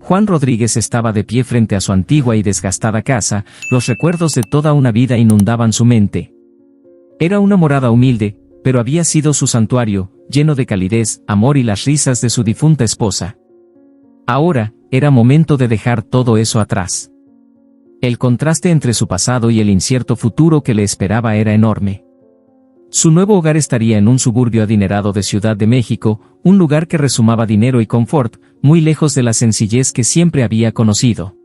Juan Rodríguez estaba de pie frente a su antigua y desgastada casa, los recuerdos de toda una vida inundaban su mente. Era una morada humilde, pero había sido su santuario, lleno de calidez, amor y las risas de su difunta esposa. Ahora, era momento de dejar todo eso atrás. El contraste entre su pasado y el incierto futuro que le esperaba era enorme. Su nuevo hogar estaría en un suburbio adinerado de Ciudad de México, un lugar que resumaba dinero y confort, muy lejos de la sencillez que siempre había conocido.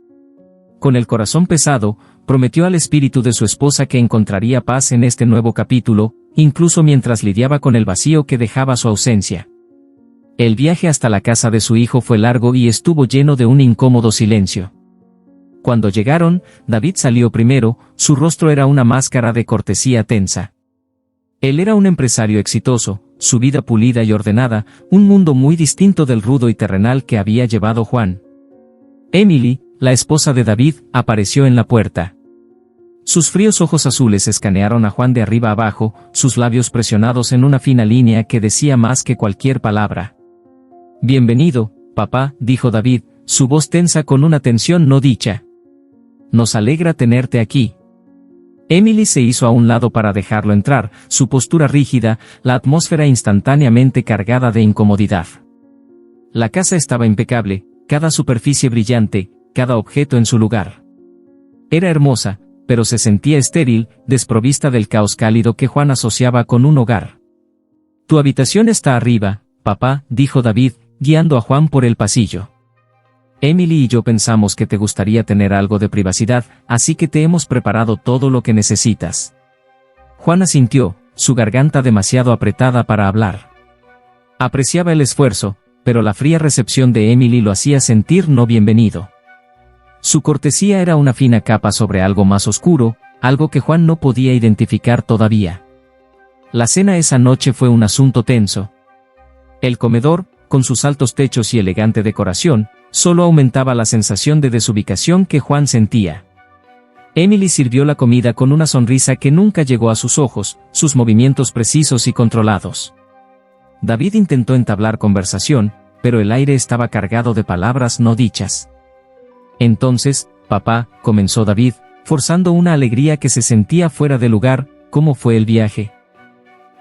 Con el corazón pesado, prometió al espíritu de su esposa que encontraría paz en este nuevo capítulo, incluso mientras lidiaba con el vacío que dejaba su ausencia. El viaje hasta la casa de su hijo fue largo y estuvo lleno de un incómodo silencio. Cuando llegaron, David salió primero, su rostro era una máscara de cortesía tensa. Él era un empresario exitoso, su vida pulida y ordenada, un mundo muy distinto del rudo y terrenal que había llevado Juan. Emily, la esposa de David, apareció en la puerta. Sus fríos ojos azules escanearon a Juan de arriba abajo, sus labios presionados en una fina línea que decía más que cualquier palabra. «Bienvenido, papá», dijo David, su voz tensa con una tensión no dicha. «Nos alegra tenerte aquí». Emily se hizo a un lado para dejarlo entrar, su postura rígida, la atmósfera instantáneamente cargada de incomodidad. La casa estaba impecable, cada superficie brillante, cada objeto en su lugar. Era hermosa, pero se sentía estéril, desprovista del caos cálido que Juan asociaba con un hogar. «Tu habitación está arriba, papá», dijo David, guiando a Juan por el pasillo. «Emily y yo pensamos que te gustaría tener algo de privacidad, así que te hemos preparado todo lo que necesitas». Juan asintió, su garganta demasiado apretada para hablar. Apreciaba el esfuerzo, pero la fría recepción de Emily lo hacía sentir no bienvenido. Su cortesía era una fina capa sobre algo más oscuro, algo que Juan no podía identificar todavía. La cena esa noche fue un asunto tenso. El comedor, con sus altos techos y elegante decoración, solo aumentaba la sensación de desubicación que Juan sentía. Emily sirvió la comida con una sonrisa que nunca llegó a sus ojos, sus movimientos precisos y controlados. David intentó entablar conversación, pero el aire estaba cargado de palabras no dichas. «Entonces, papá», comenzó David, forzando una alegría que se sentía fuera de lugar, «¿cómo fue el viaje?»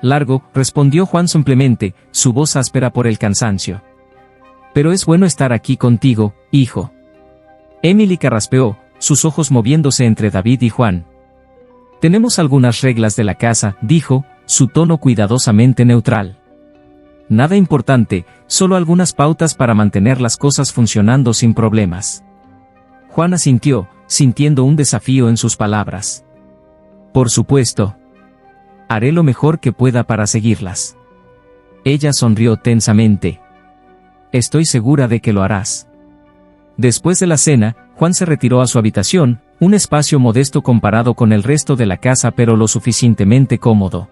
«Largo», respondió Juan simplemente, su voz áspera por el cansancio. «Pero es bueno estar aquí contigo, hijo». Emily carraspeó, sus ojos moviéndose entre David y Juan. «Tenemos algunas reglas de la casa», dijo, su tono cuidadosamente neutral. «Nada importante, solo algunas pautas para mantener las cosas funcionando sin problemas». Juan asintió, sintiendo un desafío en sus palabras. «Por supuesto. Haré lo mejor que pueda para seguirlas». Ella sonrió tensamente. «Estoy segura de que lo harás». Después de la cena, Juan se retiró a su habitación, un espacio modesto comparado con el resto de la casa pero lo suficientemente cómodo.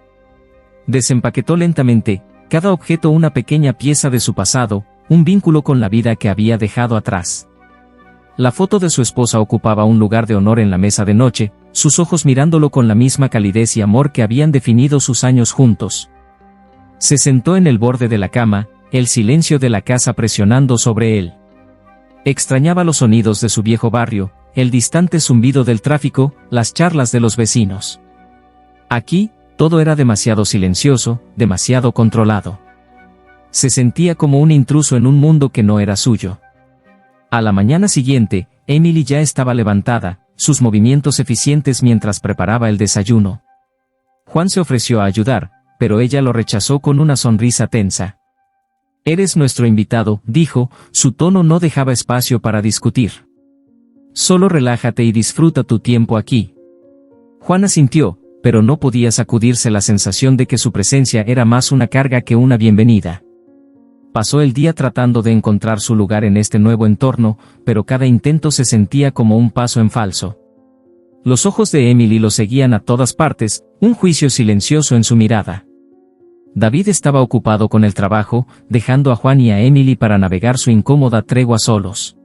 Desempaquetó lentamente, cada objeto una pequeña pieza de su pasado, un vínculo con la vida que había dejado atrás. La foto de su esposa ocupaba un lugar de honor en la mesa de noche, sus ojos mirándolo con la misma calidez y amor que habían definido sus años juntos. Se sentó en el borde de la cama, el silencio de la casa presionando sobre él. Extrañaba los sonidos de su viejo barrio, el distante zumbido del tráfico, las charlas de los vecinos. Aquí, todo era demasiado silencioso, demasiado controlado. Se sentía como un intruso en un mundo que no era suyo. A la mañana siguiente, Emily ya estaba levantada, sus movimientos eficientes mientras preparaba el desayuno. Juan se ofreció a ayudar, pero ella lo rechazó con una sonrisa tensa. «Eres nuestro invitado», dijo, su tono no dejaba espacio para discutir. «Solo relájate y disfruta tu tiempo aquí». Juan asintió, pero no podía sacudirse la sensación de que su presencia era más una carga que una bienvenida. Pasó el día tratando de encontrar su lugar en este nuevo entorno, pero cada intento se sentía como un paso en falso. Los ojos de Emily lo seguían a todas partes, un juicio silencioso en su mirada. David estaba ocupado con el trabajo, dejando a Juan y a Emily para navegar su incómoda tregua solos.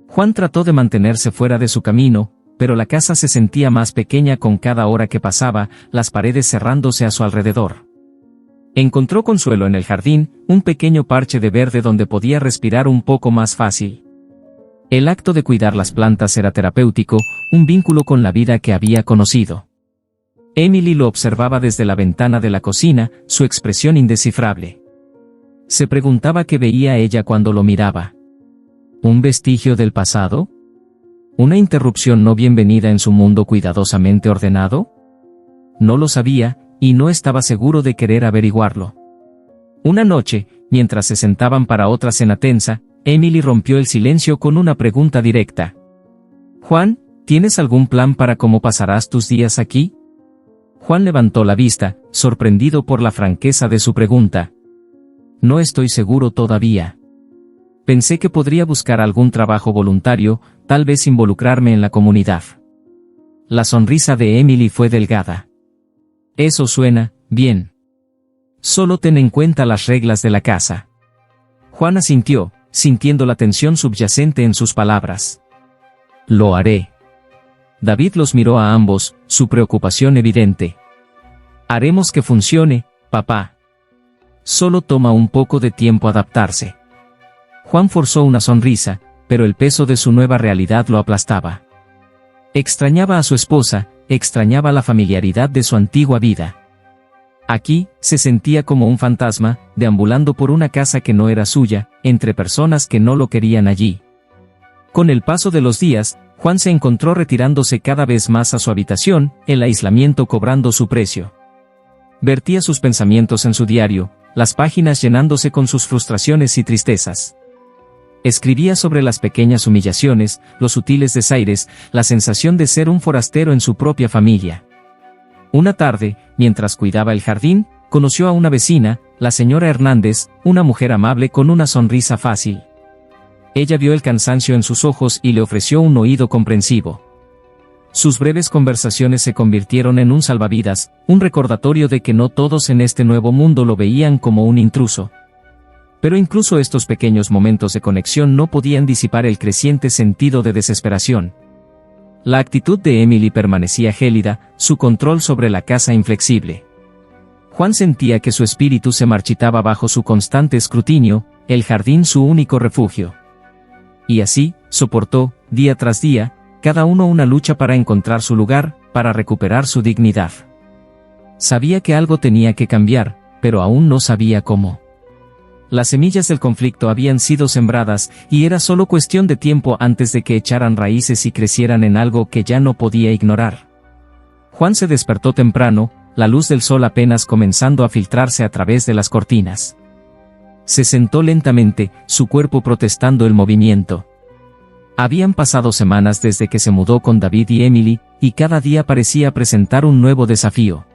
Juan trató de mantenerse fuera de su camino, pero la casa se sentía más pequeña con cada hora que pasaba, las paredes cerrándose a su alrededor. Encontró consuelo en el jardín, un pequeño parche de verde donde podía respirar un poco más fácil. El acto de cuidar las plantas era terapéutico, un vínculo con la vida que había conocido. Emily lo observaba desde la ventana de la cocina, su expresión indescifrable. Se preguntaba qué veía ella cuando lo miraba. ¿Un vestigio del pasado? ¿Una interrupción no bienvenida en su mundo cuidadosamente ordenado? No lo sabía, y no estaba seguro de querer averiguarlo. Una noche, mientras se sentaban para otra cena tensa, Emily rompió el silencio con una pregunta directa. «Juan, ¿tienes algún plan para cómo pasarás tus días aquí?» Juan levantó la vista, sorprendido por la franqueza de su pregunta. «No estoy seguro todavía. Pensé que podría buscar algún trabajo voluntario, tal vez involucrarme en la comunidad». La sonrisa de Emily fue delgada. «Eso suena bien. Solo ten en cuenta las reglas de la casa». Juan asintió, sintiendo la tensión subyacente en sus palabras. «Lo haré». David los miró a ambos, su preocupación evidente. «Haremos que funcione, papá. Solo toma un poco de tiempo adaptarse». Juan forzó una sonrisa, pero el peso de su nueva realidad lo aplastaba. Extrañaba a su esposa, extrañaba la familiaridad de su antigua vida. Aquí, se sentía como un fantasma, deambulando por una casa que no era suya, entre personas que no lo querían allí. Con el paso de los días, Juan se encontró retirándose cada vez más a su habitación, el aislamiento cobrando su precio. Vertía sus pensamientos en su diario, las páginas llenándose con sus frustraciones y tristezas. Escribía sobre las pequeñas humillaciones, los sutiles desaires, la sensación de ser un forastero en su propia familia. Una tarde, mientras cuidaba el jardín, conoció a una vecina, la señora Hernández, una mujer amable con una sonrisa fácil. Ella vio el cansancio en sus ojos y le ofreció un oído comprensivo. Sus breves conversaciones se convirtieron en un salvavidas, un recordatorio de que no todos en este nuevo mundo lo veían como un intruso. Pero incluso estos pequeños momentos de conexión no podían disipar el creciente sentido de desesperación. La actitud de Emily permanecía gélida, su control sobre la casa inflexible. Juan sentía que su espíritu se marchitaba bajo su constante escrutinio, el jardín su único refugio. Y así, soportó, día tras día, cada uno una lucha para encontrar su lugar, para recuperar su dignidad. Sabía que algo tenía que cambiar, pero aún no sabía cómo. Las semillas del conflicto habían sido sembradas, y era solo cuestión de tiempo antes de que echaran raíces y crecieran en algo que ya no podía ignorar. Juan se despertó temprano, la luz del sol apenas comenzando a filtrarse a través de las cortinas. Se sentó lentamente, su cuerpo protestando el movimiento. Habían pasado semanas desde que se mudó con David y Emily, y cada día parecía presentar un nuevo desafío.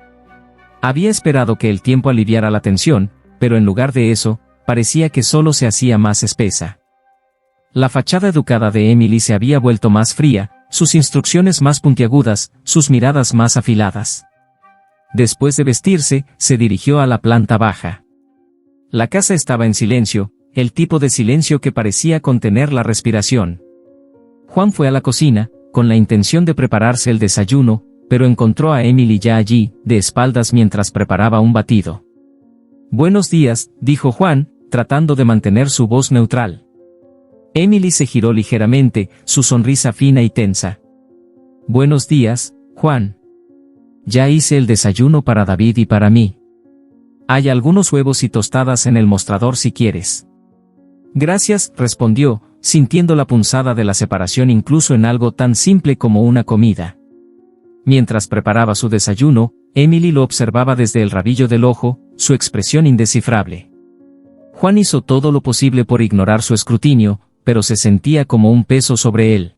Había esperado que el tiempo aliviara la tensión, pero en lugar de eso, parecía que solo se hacía más espesa. La fachada educada de Emily se había vuelto más fría, sus instrucciones más puntiagudas, sus miradas más afiladas. Después de vestirse, se dirigió a la planta baja. La casa estaba en silencio, el tipo de silencio que parecía contener la respiración. Juan fue a la cocina, con la intención de prepararse el desayuno, pero encontró a Emily ya allí, de espaldas mientras preparaba un batido. «Buenos días», dijo Juan, tratando de mantener su voz neutral. Emily se giró ligeramente, su sonrisa fina y tensa. «Buenos días, Juan. Ya hice el desayuno para David y para mí. Hay algunos huevos y tostadas en el mostrador si quieres». «Gracias», respondió, sintiendo la punzada de la separación incluso en algo tan simple como una comida. Mientras preparaba su desayuno, Emily lo observaba desde el rabillo del ojo, su expresión indescifrable. Juan hizo todo lo posible por ignorar su escrutinio, pero se sentía como un peso sobre él.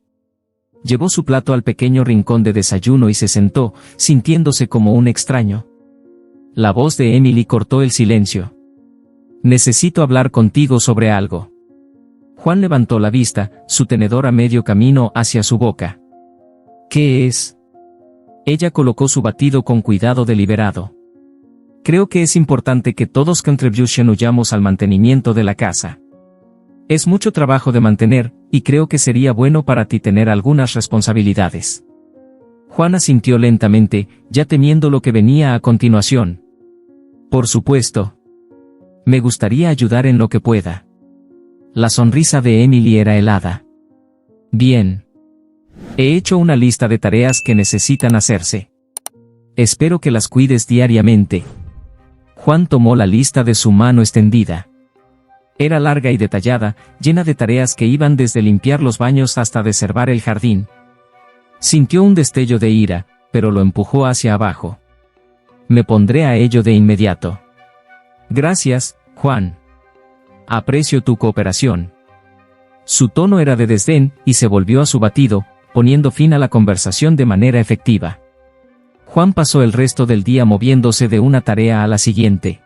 Llevó su plato al pequeño rincón de desayuno y se sentó, sintiéndose como un extraño. La voz de Emily cortó el silencio. «Necesito hablar contigo sobre algo». Juan levantó la vista, su tenedor a medio camino hacia su boca. «¿Qué es?». Ella colocó su batido con cuidado deliberado. «Creo que es importante que todos contribuyamos al mantenimiento de la casa. Es mucho trabajo de mantener, y creo que sería bueno para ti tener algunas responsabilidades». Juan asintió lentamente, ya temiendo lo que venía a continuación. «Por supuesto. Me gustaría ayudar en lo que pueda». La sonrisa de Emily era helada. Bien. He hecho una lista de tareas que necesitan hacerse. Espero que las cuides diariamente. Juan tomó la lista de su mano extendida. Era larga y detallada, llena de tareas que iban desde limpiar los baños hasta desherbar el jardín. Sintió un destello de ira, pero lo empujó hacia abajo. Me pondré a ello de inmediato. Gracias, Juan. Aprecio tu cooperación. Su tono era de desdén, y se volvió a su batido, poniendo fin a la conversación de manera efectiva. Juan pasó el resto del día moviéndose de una tarea a la siguiente.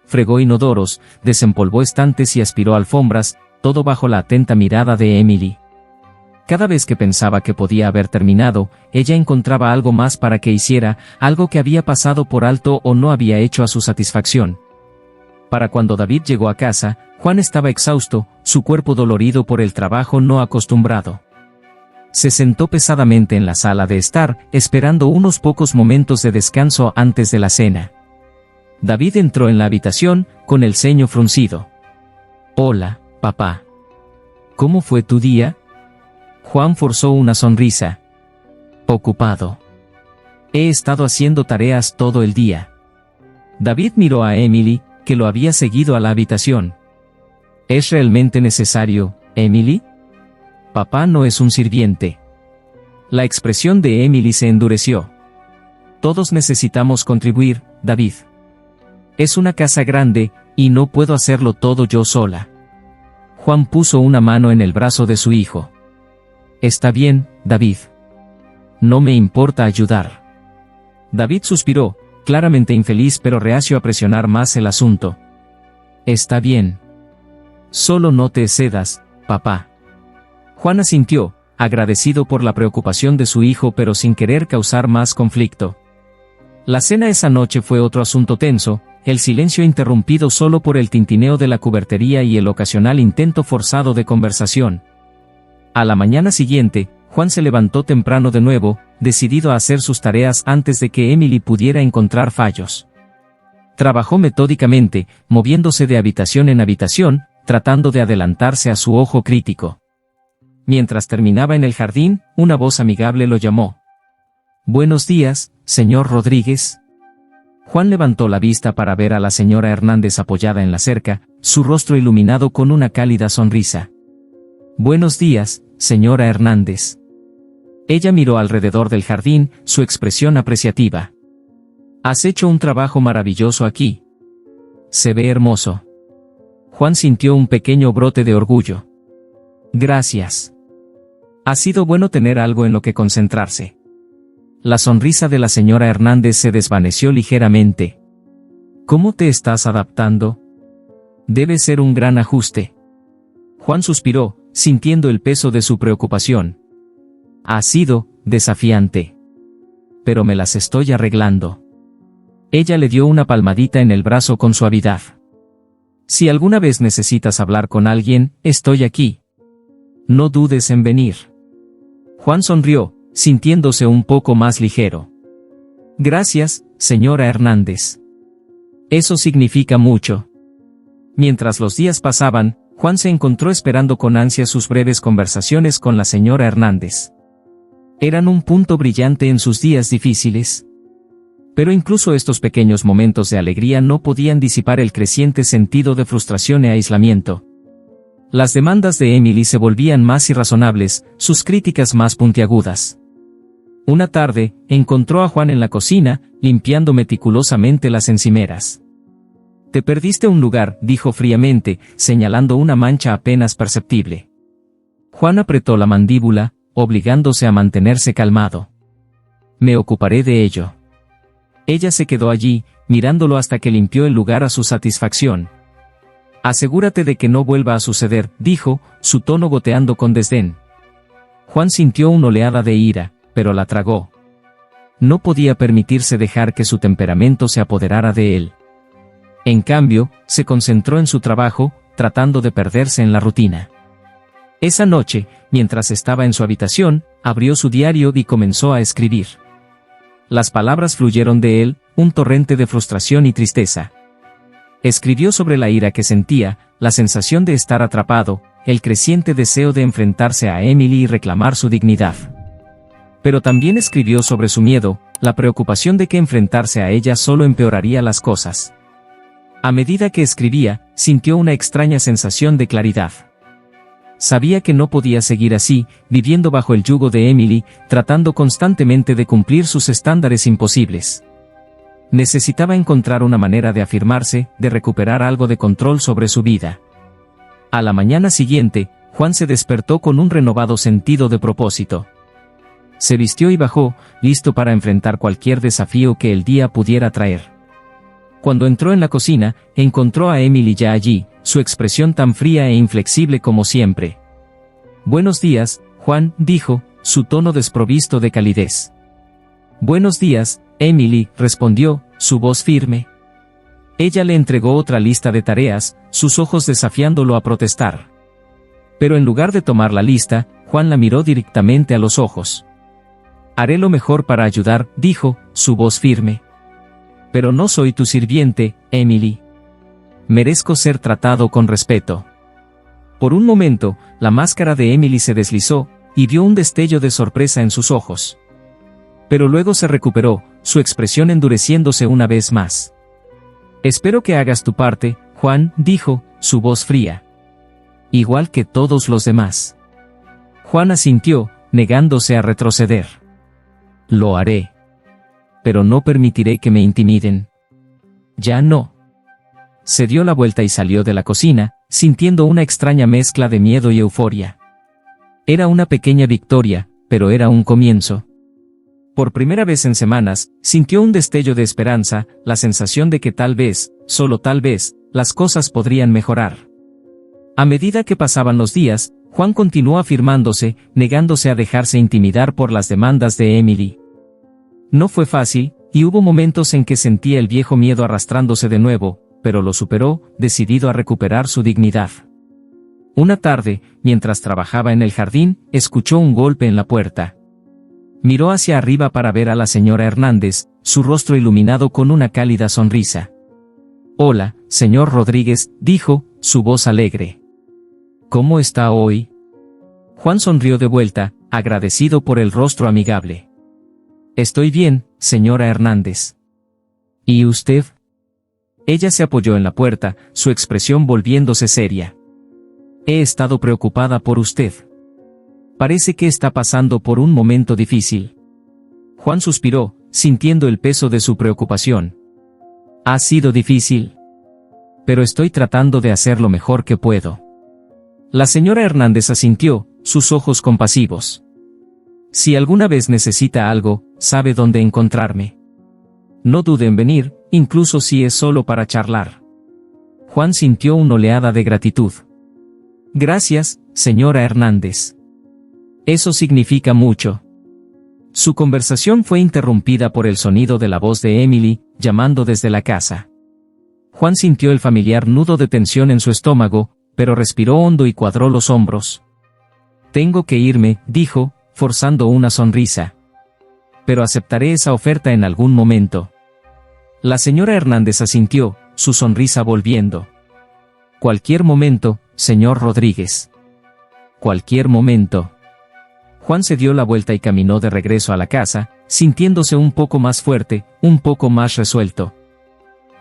Fregó inodoros, desempolvó estantes y aspiró alfombras, todo bajo la atenta mirada de Emily. Cada vez que pensaba que podía haber terminado, ella encontraba algo más para que hiciera, algo que había pasado por alto o no había hecho a su satisfacción. Para cuando David llegó a casa, Juan estaba exhausto, su cuerpo dolorido por el trabajo no acostumbrado. Se sentó pesadamente en la sala de estar, esperando unos pocos momentos de descanso antes de la cena. David entró en la habitación, con el ceño fruncido. Hola, papá. ¿Cómo fue tu día? Juan forzó una sonrisa. Ocupado. He estado haciendo tareas todo el día. David miró a Emily, que lo había seguido a la habitación. ¿Es realmente necesario, Emily? Papá no es un sirviente. La expresión de Emily se endureció. Todos necesitamos contribuir, David. Es una casa grande, y no puedo hacerlo todo yo sola. Juan puso una mano en el brazo de su hijo. Está bien, David. No me importa ayudar. David suspiró, claramente infeliz pero reacio a presionar más el asunto. Está bien. Solo no te excedas, papá. Juan asintió, agradecido por la preocupación de su hijo pero sin querer causar más conflicto. La cena esa noche fue otro asunto tenso, el silencio interrumpido solo por el tintineo de la cubertería y el ocasional intento forzado de conversación. A la mañana siguiente, Juan se levantó temprano de nuevo, decidido a hacer sus tareas antes de que Emily pudiera encontrar fallos. Trabajó metódicamente, moviéndose de habitación en habitación, tratando de adelantarse a su ojo crítico. Mientras terminaba en el jardín, una voz amigable lo llamó. Buenos días, señor Rodríguez. Juan levantó la vista para ver a la señora Hernández apoyada en la cerca, su rostro iluminado con una cálida sonrisa. Buenos días, señora Hernández. Ella miró alrededor del jardín, su expresión apreciativa. Has hecho un trabajo maravilloso aquí. Se ve hermoso. Juan sintió un pequeño brote de orgullo. Gracias. Ha sido bueno tener algo en lo que concentrarse. La sonrisa de la señora Hernández se desvaneció ligeramente. ¿Cómo te estás adaptando? Debe ser un gran ajuste. Juan suspiró, sintiendo el peso de su preocupación. Ha sido desafiante. Pero me las estoy arreglando. Ella le dio una palmadita en el brazo con suavidad. Si alguna vez necesitas hablar con alguien, estoy aquí. No dudes en venir. Juan sonrió, sintiéndose un poco más ligero. Gracias, señora Hernández. Eso significa mucho. Mientras los días pasaban, Juan se encontró esperando con ansia sus breves conversaciones con la señora Hernández. Eran un punto brillante en sus días difíciles. Pero incluso estos pequeños momentos de alegría no podían disipar el creciente sentido de frustración e aislamiento. Las demandas de Emily se volvían más irrazonables, sus críticas más puntiagudas. Una tarde, encontró a Juan en la cocina, limpiando meticulosamente las encimeras. Te perdiste un lugar, dijo fríamente, señalando una mancha apenas perceptible. Juan apretó la mandíbula, obligándose a mantenerse calmado. Me ocuparé de ello. Ella se quedó allí, mirándolo hasta que limpió el lugar a su satisfacción. Asegúrate de que no vuelva a suceder, dijo, su tono goteando con desdén. Juan sintió una oleada de ira, pero la tragó. No podía permitirse dejar que su temperamento se apoderara de él. En cambio, se concentró en su trabajo, tratando de perderse en la rutina. Esa noche, mientras estaba en su habitación, abrió su diario y comenzó a escribir. Las palabras fluyeron de él, un torrente de frustración y tristeza. Escribió sobre la ira que sentía, la sensación de estar atrapado, el creciente deseo de enfrentarse a Emily y reclamar su dignidad. Pero también escribió sobre su miedo, la preocupación de que enfrentarse a ella solo empeoraría las cosas. A medida que escribía, sintió una extraña sensación de claridad. Sabía que no podía seguir así, viviendo bajo el yugo de Emily, tratando constantemente de cumplir sus estándares imposibles. Necesitaba encontrar una manera de afirmarse, de recuperar algo de control sobre su vida. A la mañana siguiente, Juan se despertó con un renovado sentido de propósito. Se vistió y bajó, listo para enfrentar cualquier desafío que el día pudiera traer. Cuando entró en la cocina, encontró a Emily ya allí, su expresión tan fría e inflexible como siempre. «Buenos días, Juan», dijo, su tono desprovisto de calidez. «Buenos días, Emily», respondió, su voz firme. Ella le entregó otra lista de tareas, sus ojos desafiándolo a protestar. Pero en lugar de tomar la lista, Juan la miró directamente a los ojos. «Haré lo mejor para ayudar», dijo, su voz firme. «Pero no soy tu sirviente, Emily. Merezco ser tratado con respeto». Por un momento, la máscara de Emily se deslizó, y vio un destello de sorpresa en sus ojos. Pero luego se recuperó, su expresión endureciéndose una vez más. «Espero que hagas tu parte, Juan», dijo, su voz fría. «Igual que todos los demás». Juan asintió, negándose a retroceder. «Lo haré. Pero no permitiré que me intimiden». «Ya no». Se dio la vuelta y salió de la cocina, sintiendo una extraña mezcla de miedo y euforia. Era una pequeña victoria, pero era un comienzo. Por primera vez en semanas, sintió un destello de esperanza, la sensación de que tal vez, solo tal vez, las cosas podrían mejorar. A medida que pasaban los días, Juan continuó afirmándose, negándose a dejarse intimidar por las demandas de Emily. No fue fácil, y hubo momentos en que sentía el viejo miedo arrastrándose de nuevo, pero lo superó, decidido a recuperar su dignidad. Una tarde, mientras trabajaba en el jardín, escuchó un golpe en la puerta. Miró hacia arriba para ver a la señora Hernández, su rostro iluminado con una cálida sonrisa. «Hola, señor Rodríguez», dijo, su voz alegre. «¿Cómo está hoy?» Juan sonrió de vuelta, agradecido por el rostro amigable. «Estoy bien, señora Hernández». «¿Y usted?» Ella se apoyó en la puerta, su expresión volviéndose seria. «He estado preocupada por usted. Parece que está pasando por un momento difícil». Juan suspiró, sintiendo el peso de su preocupación. «Ha sido difícil. Pero estoy tratando de hacer lo mejor que puedo». La señora Hernández asintió, sus ojos compasivos. «Si alguna vez necesita algo, sabe dónde encontrarme. No dude en venir, incluso si es solo para charlar». Juan sintió una oleada de gratitud. «Gracias, señora Hernández. Eso significa mucho». Su conversación fue interrumpida por el sonido de la voz de Emily, llamando desde la casa. Juan sintió el familiar nudo de tensión en su estómago, pero respiró hondo y cuadró los hombros. «Tengo que irme», dijo, forzando una sonrisa. «Pero aceptaré esa oferta en algún momento». La señora Hernández asintió, su sonrisa volviendo. «Cualquier momento, señor Rodríguez. Cualquier momento». Juan se dio la vuelta y caminó de regreso a la casa, sintiéndose un poco más fuerte, un poco más resuelto.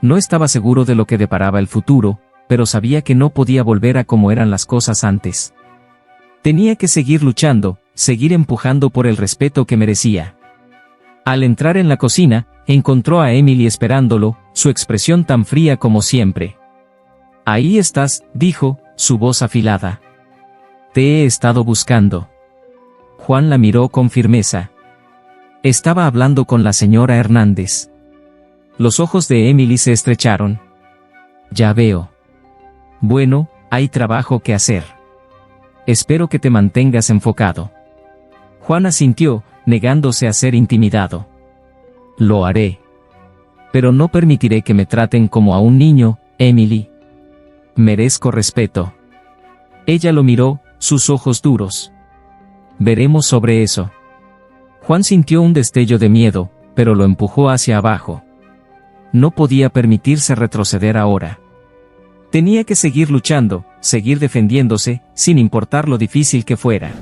No estaba seguro de lo que deparaba el futuro, pero sabía que no podía volver a como eran las cosas antes. Tenía que seguir luchando, seguir empujando por el respeto que merecía. Al entrar en la cocina, encontró a Emily esperándolo, su expresión tan fría como siempre. «Ahí estás», dijo, su voz afilada. «Te he estado buscando». Juan la miró con firmeza. Estaba hablando con la señora Hernández. Los ojos de Emily se estrecharon. «Ya veo. Bueno, hay trabajo que hacer. Espero que te mantengas enfocado». Juan asintió, negándose a ser intimidado. «Lo haré. Pero no permitiré que me traten como a un niño, Emily. Merezco respeto». Ella lo miró, sus ojos duros. «Veremos sobre eso». Juan sintió un destello de miedo, pero lo empujó hacia abajo. No podía permitirse retroceder ahora. Tenía que seguir luchando, seguir defendiéndose, sin importar lo difícil que fuera.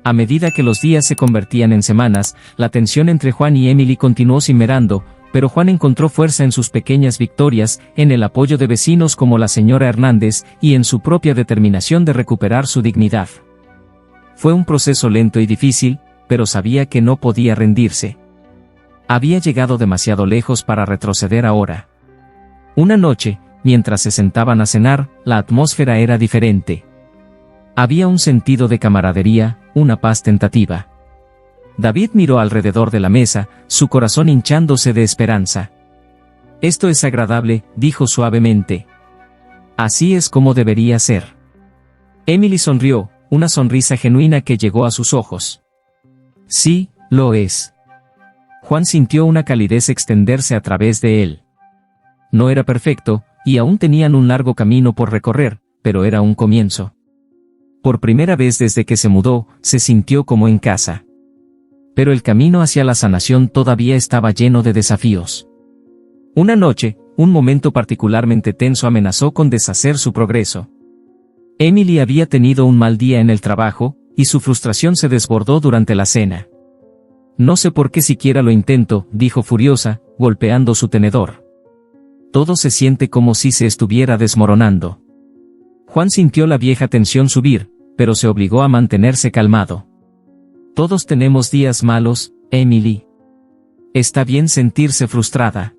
A medida que los días se convertían en semanas, la tensión entre Juan y Emily continuó cimerando, pero Juan encontró fuerza en sus pequeñas victorias, en el apoyo de vecinos como la señora Hernández, y en su propia determinación de recuperar su dignidad. Fue un proceso lento y difícil, pero sabía que no podía rendirse. Había llegado demasiado lejos para retroceder ahora. Una noche, mientras se sentaban a cenar, la atmósfera era diferente. Había un sentido de camaradería, una paz tentativa. David miró alrededor de la mesa, su corazón hinchándose de esperanza. «Esto es agradable», dijo suavemente. «Así es como debería ser». Emily sonrió, una sonrisa genuina que llegó a sus ojos. «Sí, lo es». Juan sintió una calidez extenderse a través de él. No era perfecto, y aún tenían un largo camino por recorrer, pero era un comienzo. Por primera vez desde que se mudó, se sintió como en casa. Pero el camino hacia la sanación todavía estaba lleno de desafíos. Una noche, un momento particularmente tenso amenazó con deshacer su progreso. Emily había tenido un mal día en el trabajo, y su frustración se desbordó durante la cena. «No sé por qué siquiera lo intento», dijo furiosa, golpeando su tenedor. «Todo se siente como si se estuviera desmoronando». Juan sintió la vieja tensión subir, pero se obligó a mantenerse calmado. «Todos tenemos días malos, Emily. Está bien sentirse frustrada».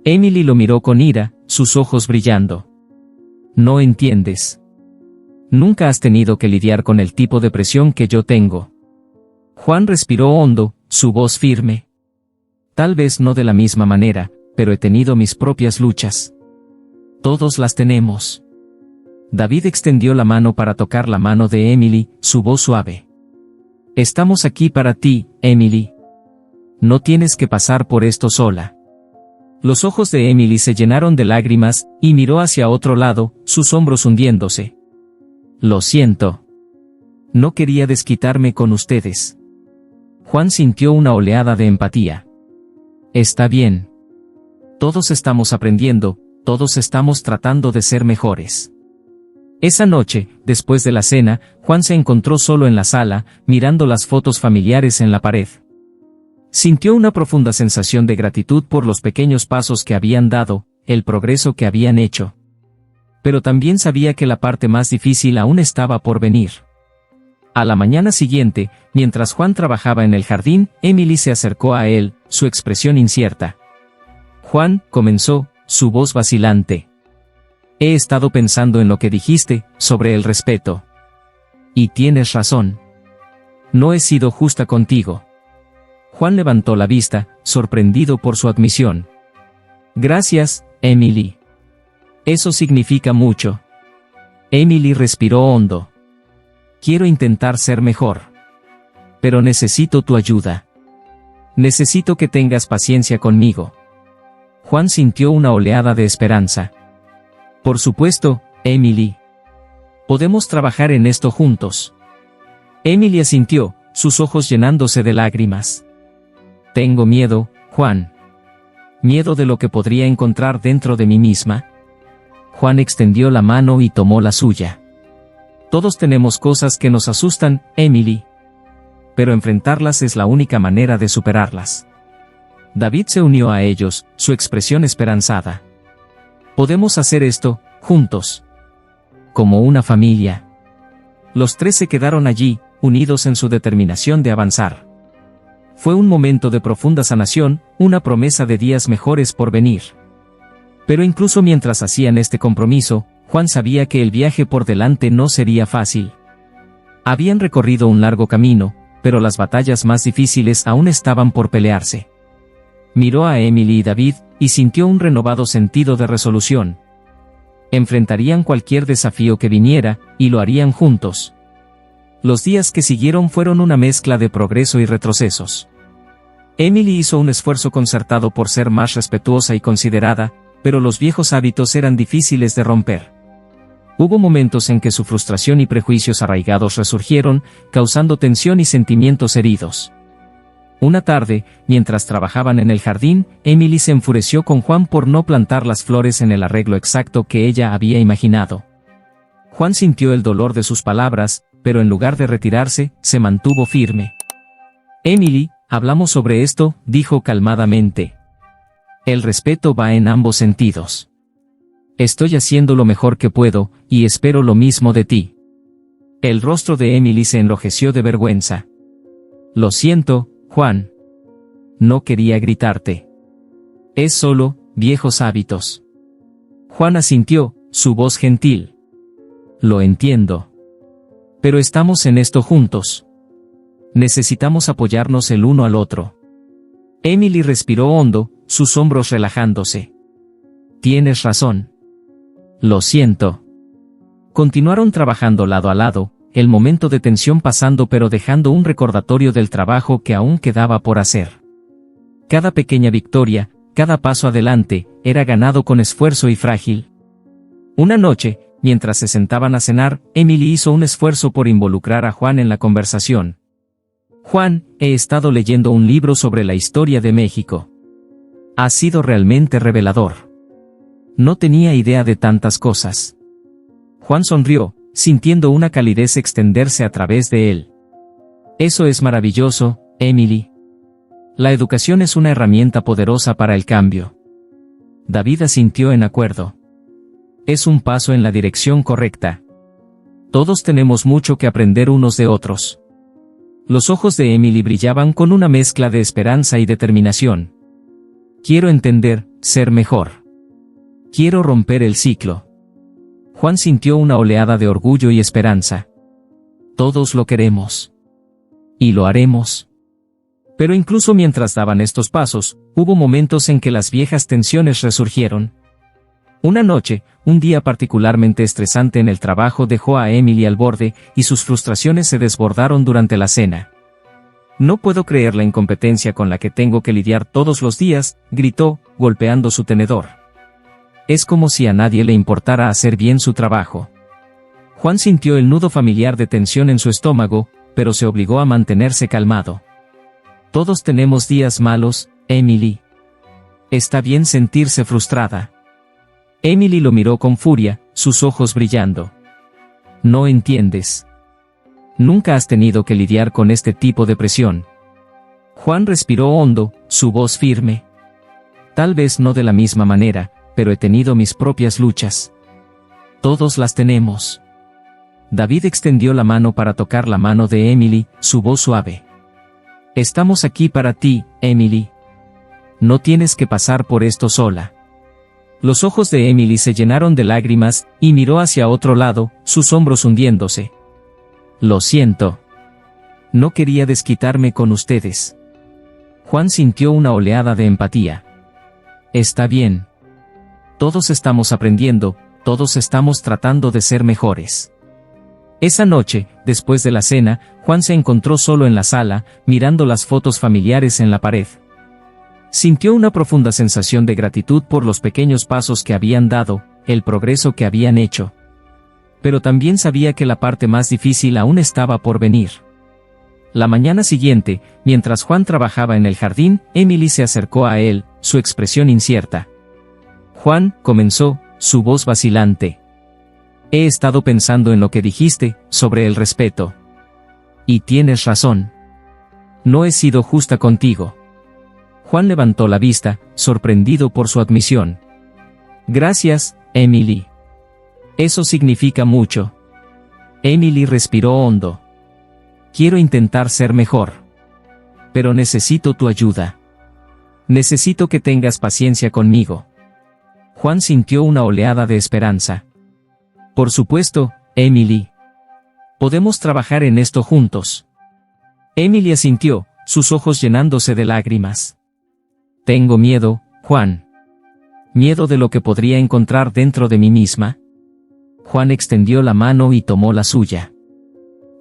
Emily lo miró con ira, sus ojos brillando. «No entiendes. Nunca has tenido que lidiar con el tipo de presión que yo tengo». Juan respiró hondo, su voz firme. «Tal vez no de la misma manera, pero he tenido mis propias luchas. Todos las tenemos». David extendió la mano para tocar la mano de Emily, su voz suave. «Estamos aquí para ti, Emily. No tienes que pasar por esto sola». Los ojos de Emily se llenaron de lágrimas, y miró hacia otro lado, sus hombros hundiéndose. «Lo siento. No quería desquitarme con ustedes». Juan sintió una oleada de empatía. «Está bien. Todos estamos aprendiendo, todos estamos tratando de ser mejores». Esa noche, después de la cena, Juan se encontró solo en la sala, mirando las fotos familiares en la pared. Sintió una profunda sensación de gratitud por los pequeños pasos que habían dado, el progreso que habían hecho. Pero también sabía que la parte más difícil aún estaba por venir. A la mañana siguiente, mientras Juan trabajaba en el jardín, Emily se acercó a él, su expresión incierta. «Juan», comenzó, su voz vacilante. «He estado pensando en lo que dijiste, sobre el respeto. Y tienes razón. No he sido justa contigo». Juan levantó la vista, sorprendido por su admisión. «Gracias, Emily. Eso significa mucho». Emily respiró hondo. «Quiero intentar ser mejor. Pero necesito tu ayuda. Necesito que tengas paciencia conmigo». Juan sintió una oleada de esperanza. «Por supuesto, Emily. Podemos trabajar en esto juntos». Emily asintió, sus ojos llenándose de lágrimas. «Tengo miedo, Juan. Miedo de lo que podría encontrar dentro de mí misma». Juan extendió la mano y tomó la suya. «Todos tenemos cosas que nos asustan, Emily. Pero enfrentarlas es la única manera de superarlas». David se unió a ellos, su expresión esperanzada. «Podemos hacer esto, juntos. Como una familia». Los tres se quedaron allí, unidos en su determinación de avanzar. Fue un momento de profunda sanación, una promesa de días mejores por venir. Pero incluso mientras hacían este compromiso, Juan sabía que el viaje por delante no sería fácil. Habían recorrido un largo camino, pero las batallas más difíciles aún estaban por pelearse. Miró a Emily y David, y sintió un renovado sentido de resolución. Enfrentarían cualquier desafío que viniera, y lo harían juntos. Los días que siguieron fueron una mezcla de progreso y retrocesos. Emily hizo un esfuerzo concertado por ser más respetuosa y considerada, pero los viejos hábitos eran difíciles de romper. Hubo momentos en que su frustración y prejuicios arraigados resurgieron, causando tensión y sentimientos heridos. Una tarde, mientras trabajaban en el jardín, Emily se enfureció con Juan por no plantar las flores en el arreglo exacto que ella había imaginado. Juan sintió el dolor de sus palabras, pero en lugar de retirarse, se mantuvo firme. Emily, hablamos sobre esto, dijo calmadamente. El respeto va en ambos sentidos. Estoy haciendo lo mejor que puedo, y espero lo mismo de ti. El rostro de Emily se enrojeció de vergüenza. Lo siento, Juan. No quería gritarte. Es solo, viejos hábitos. Juan asintió, su voz gentil. Lo entiendo. Pero estamos en esto juntos. Necesitamos apoyarnos el uno al otro. Emily respiró hondo, sus hombros relajándose. Tienes razón. Lo siento. Continuaron trabajando lado a lado, el momento de tensión pasando pero dejando un recordatorio del trabajo que aún quedaba por hacer. Cada pequeña victoria, cada paso adelante, era ganado con esfuerzo y frágil. Una noche, mientras se sentaban a cenar, Emily hizo un esfuerzo por involucrar a Juan en la conversación. Juan, he estado leyendo un libro sobre la historia de México. Ha sido realmente revelador. No tenía idea de tantas cosas. Juan sonrió, sintiendo una calidez extenderse a través de él. Eso es maravilloso, Emily. La educación es una herramienta poderosa para el cambio. David asintió en acuerdo. Es un paso en la dirección correcta. Todos tenemos mucho que aprender unos de otros. Los ojos de Emily brillaban con una mezcla de esperanza y determinación. Quiero entender, ser mejor. Quiero romper el ciclo. Juan sintió una oleada de orgullo y esperanza. Todos lo queremos. Y lo haremos. Pero incluso mientras daban estos pasos, hubo momentos en que las viejas tensiones resurgieron. Una noche, un día particularmente estresante en el trabajo dejó a Emily al borde, y sus frustraciones se desbordaron durante la cena. No puedo creer la incompetencia con la que tengo que lidiar todos los días, gritó, golpeando su tenedor. Es como si a nadie le importara hacer bien su trabajo. Juan sintió el nudo familiar de tensión en su estómago, pero se obligó a mantenerse calmado. Todos tenemos días malos, Emily. Está bien sentirse frustrada. Emily lo miró con furia, sus ojos brillando. No entiendes. Nunca has tenido que lidiar con este tipo de presión. Juan respiró hondo, su voz firme. Tal vez no de la misma manera, pero he tenido mis propias luchas. Todos las tenemos. David extendió la mano para tocar la mano de Emily, su voz suave. Estamos aquí para ti, Emily. No tienes que pasar por esto sola. Los ojos de Emily se llenaron de lágrimas, y miró hacia otro lado, sus hombros hundiéndose. Lo siento. No quería desquitarme con ustedes. Juan sintió una oleada de empatía. Está bien. Todos estamos aprendiendo, todos estamos tratando de ser mejores. Esa noche, después de la cena, Juan se encontró solo en la sala, mirando las fotos familiares en la pared. Sintió una profunda sensación de gratitud por los pequeños pasos que habían dado, el progreso que habían hecho. Pero también sabía que la parte más difícil aún estaba por venir. La mañana siguiente, mientras Juan trabajaba en el jardín, Emily se acercó a él, su expresión incierta. Juan, comenzó, su voz vacilante. He estado pensando en lo que dijiste, sobre el respeto. Y tienes razón. No he sido justa contigo. Juan levantó la vista, sorprendido por su admisión. Gracias, Emily. Eso significa mucho. Emily respiró hondo. Quiero intentar ser mejor. Pero necesito tu ayuda. Necesito que tengas paciencia conmigo. Juan sintió una oleada de esperanza. Por supuesto, Emily. Podemos trabajar en esto juntos. Emily asintió, sus ojos llenándose de lágrimas. Tengo miedo, Juan. Miedo de lo que podría encontrar dentro de mí misma. Juan extendió la mano y tomó la suya.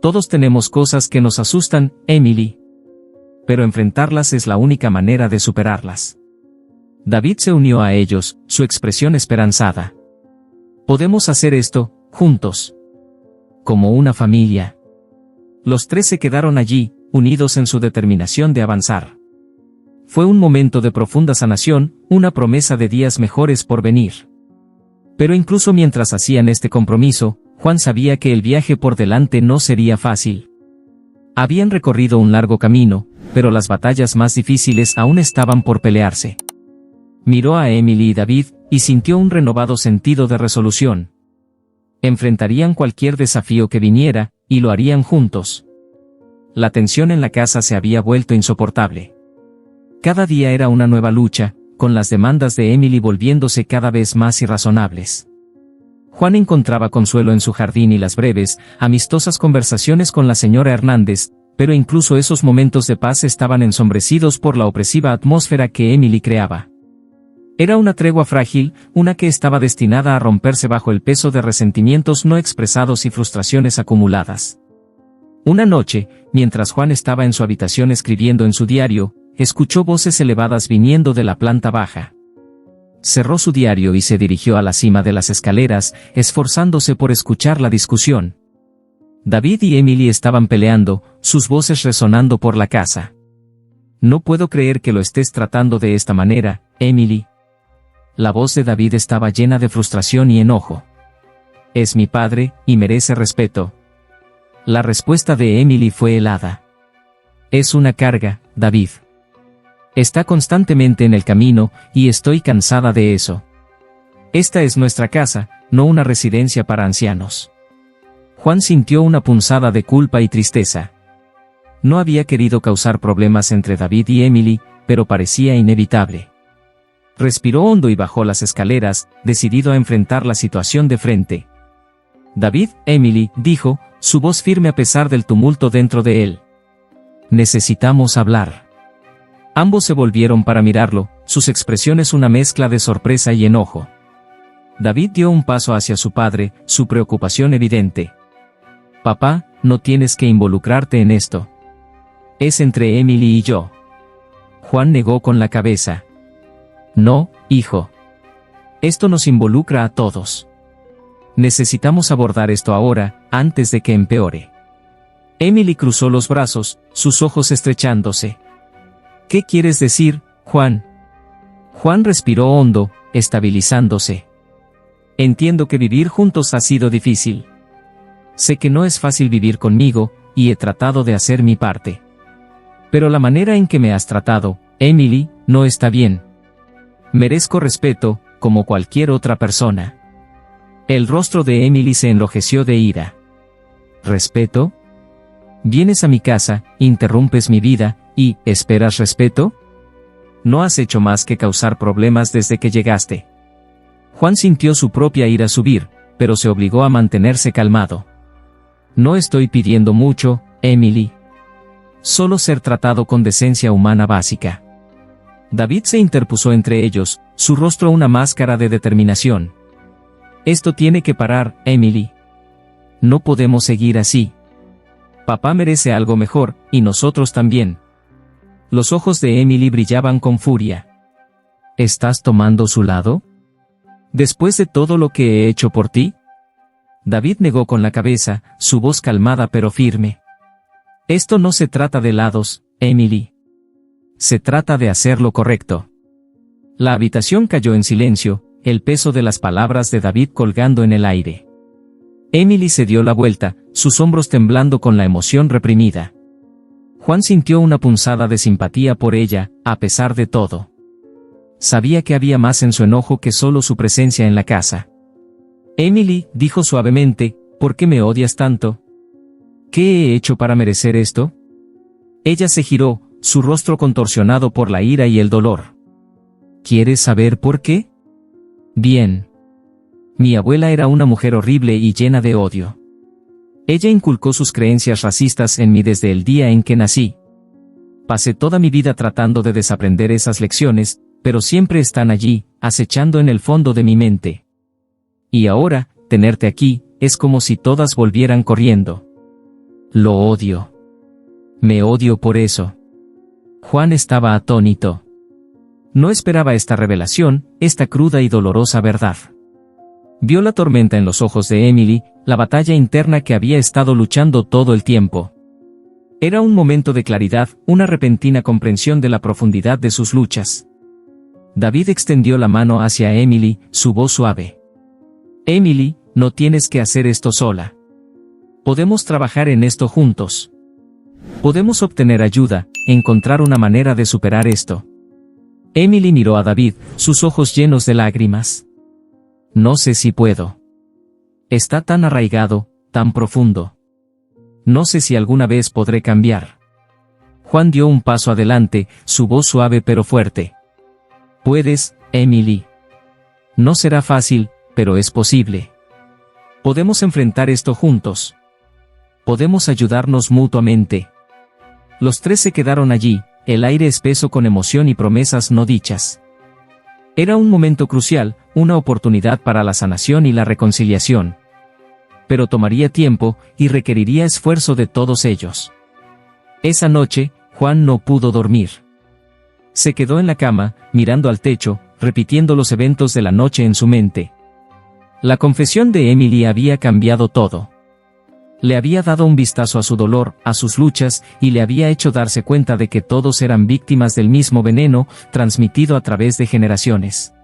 Todos tenemos cosas que nos asustan, Emily. Pero enfrentarlas es la única manera de superarlas. David se unió a ellos, su expresión esperanzada. Podemos hacer esto, juntos. Como una familia. Los tres se quedaron allí, unidos en su determinación de avanzar. Fue un momento de profunda sanación, una promesa de días mejores por venir. Pero incluso mientras hacían este compromiso, Juan sabía que el viaje por delante no sería fácil. Habían recorrido un largo camino, pero las batallas más difíciles aún estaban por pelearse. Miró a Emily y David, y sintió un renovado sentido de resolución. Enfrentarían cualquier desafío que viniera, y lo harían juntos. La tensión en la casa se había vuelto insoportable. Cada día era una nueva lucha, con las demandas de Emily volviéndose cada vez más irrazonables. Juan encontraba consuelo en su jardín y las breves, amistosas conversaciones con la señora Hernández, pero incluso esos momentos de paz estaban ensombrecidos por la opresiva atmósfera que Emily creaba. Era una tregua frágil, una que estaba destinada a romperse bajo el peso de resentimientos no expresados y frustraciones acumuladas. Una noche, mientras Juan estaba en su habitación escribiendo en su diario, escuchó voces elevadas viniendo de la planta baja. Cerró su diario y se dirigió a la cima de las escaleras, esforzándose por escuchar la discusión. David y Emily estaban peleando, sus voces resonando por la casa. «No puedo creer que lo estés tratando de esta manera, Emily». La voz de David estaba llena de frustración y enojo. «Es mi padre, y merece respeto». La respuesta de Emily fue helada. «Es una carga, David. Está constantemente en el camino, y estoy cansada de eso. Esta es nuestra casa, no una residencia para ancianos». Juan sintió una punzada de culpa y tristeza. No había querido causar problemas entre David y Emily, pero parecía inevitable. Respiró hondo y bajó las escaleras, decidido a enfrentar la situación de frente. «David, Emily», dijo, su voz firme a pesar del tumulto dentro de él. «Necesitamos hablar». Ambos se volvieron para mirarlo, sus expresiones una mezcla de sorpresa y enojo. David dio un paso hacia su padre, su preocupación evidente. «Papá, no tienes que involucrarte en esto. Es entre Emily y yo». Juan negó con la cabeza. «No, hijo. Esto nos involucra a todos. Necesitamos abordar esto ahora, antes de que empeore». Emily cruzó los brazos, sus ojos estrechándose. «¿Qué quieres decir, Juan?» Juan respiró hondo, estabilizándose. «Entiendo que vivir juntos ha sido difícil. Sé que no es fácil vivir conmigo, y he tratado de hacer mi parte. Pero la manera en que me has tratado, Emily, no está bien. Merezco respeto, como cualquier otra persona». El rostro de Emily se enrojeció de ira. «¿Respeto? Vienes a mi casa, interrumpes mi vida, y ¿esperas respeto? No has hecho más que causar problemas desde que llegaste». Juan sintió su propia ira subir, pero se obligó a mantenerse calmado. «No estoy pidiendo mucho, Emily. Solo ser tratado con decencia humana básica». David se interpuso entre ellos, su rostro una máscara de determinación. «Esto tiene que parar, Emily. No podemos seguir así. Papá merece algo mejor, y nosotros también». Los ojos de Emily brillaban con furia. «¿Estás tomando su lado? ¿Después de todo lo que he hecho por ti?» David negó con la cabeza, su voz calmada pero firme. «Esto no se trata de lados, Emily. Se trata de hacer lo correcto». La habitación cayó en silencio, el peso de las palabras de David colgando en el aire. Emily se dio la vuelta, sus hombros temblando con la emoción reprimida. Juan sintió una punzada de simpatía por ella, a pesar de todo. Sabía que había más en su enojo que solo su presencia en la casa. «Emily», dijo suavemente, «¿por qué me odias tanto? ¿Qué he hecho para merecer esto?» Ella se giró, su rostro contorsionado por la ira y el dolor. «¿Quieres saber por qué? Bien. Mi abuela era una mujer horrible y llena de odio. Ella inculcó sus creencias racistas en mí desde el día en que nací. Pasé toda mi vida tratando de desaprender esas lecciones, pero siempre están allí, acechando en el fondo de mi mente. Y ahora, tenerte aquí, es como si todas volvieran corriendo. Lo odio. Me odio por eso». Juan estaba atónito. No esperaba esta revelación, esta cruda y dolorosa verdad. Vio la tormenta en los ojos de Emily, la batalla interna que había estado luchando todo el tiempo. Era un momento de claridad, una repentina comprensión de la profundidad de sus luchas. David extendió la mano hacia Emily, su voz suave. «Emily, no tienes que hacer esto sola. Podemos trabajar en esto juntos. Podemos obtener ayuda, encontrar una manera de superar esto. Emily miró a David, sus ojos llenos de lágrimas. No sé si puedo. Está tan arraigado, tan profundo. No sé si alguna vez podré cambiar. Juan dio un paso adelante, su voz suave pero fuerte. Puedes, Emily. No será fácil, pero es posible. Podemos enfrentar esto juntos. Podemos ayudarnos mutuamente. Los tres se quedaron allí, el aire espeso con emoción y promesas no dichas. Era un momento crucial, una oportunidad para la sanación y la reconciliación. Pero tomaría tiempo, y requeriría esfuerzo de todos ellos. Esa noche, Juan no pudo dormir. Se quedó en la cama, mirando al techo, repitiendo los eventos de la noche en su mente. La confesión de Emily había cambiado todo. Le había dado un vistazo a su dolor, a sus luchas, y le había hecho darse cuenta de que todos eran víctimas del mismo veneno, transmitido a través de generaciones.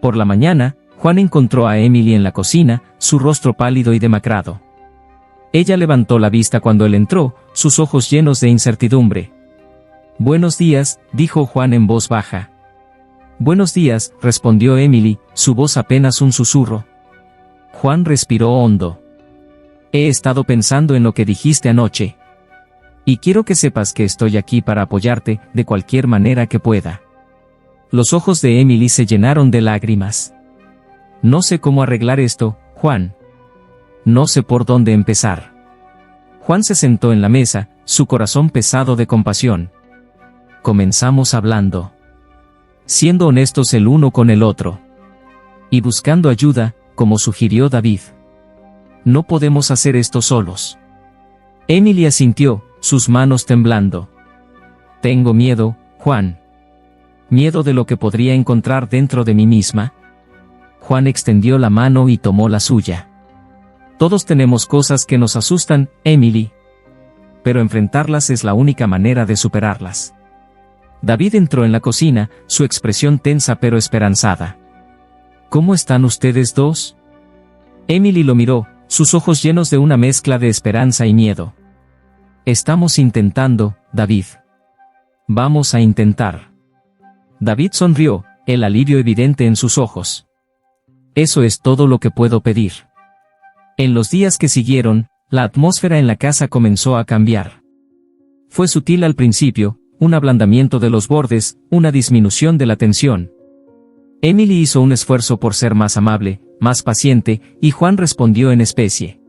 Por la mañana, Juan encontró a Emily en la cocina, su rostro pálido y demacrado. Ella levantó la vista cuando él entró, sus ojos llenos de incertidumbre. «Buenos días», dijo Juan en voz baja. «Buenos días», respondió Emily, su voz apenas un susurro. Juan respiró hondo. «He estado pensando en lo que dijiste anoche. Y quiero que sepas que estoy aquí para apoyarte, de cualquier manera que pueda». Los ojos de Emily se llenaron de lágrimas. «No sé cómo arreglar esto, Juan. No sé por dónde empezar». Juan se sentó en la mesa, su corazón pesado de compasión. «Comenzamos hablando. Siendo honestos el uno con el otro. Y buscando ayuda, como sugirió David. No podemos hacer esto solos». Emily asintió, sus manos temblando. «Tengo miedo, Juan. Miedo de lo que podría encontrar dentro de mí misma». Juan extendió la mano y tomó la suya. «Todos tenemos cosas que nos asustan, Emily. Pero enfrentarlas es la única manera de superarlas». David entró en la cocina, su expresión tensa pero esperanzada. «¿Cómo están ustedes dos?» Emily lo miró, sus ojos llenos de una mezcla de esperanza y miedo. «Estamos intentando, David. Vamos a intentar». David sonrió, el alivio evidente en sus ojos. «Eso es todo lo que puedo pedir». En los días que siguieron, la atmósfera en la casa comenzó a cambiar. Fue sutil al principio, un ablandamiento de los bordes, una disminución de la tensión. Emily hizo un esfuerzo por ser más amable, más paciente, y Juan respondió en especie.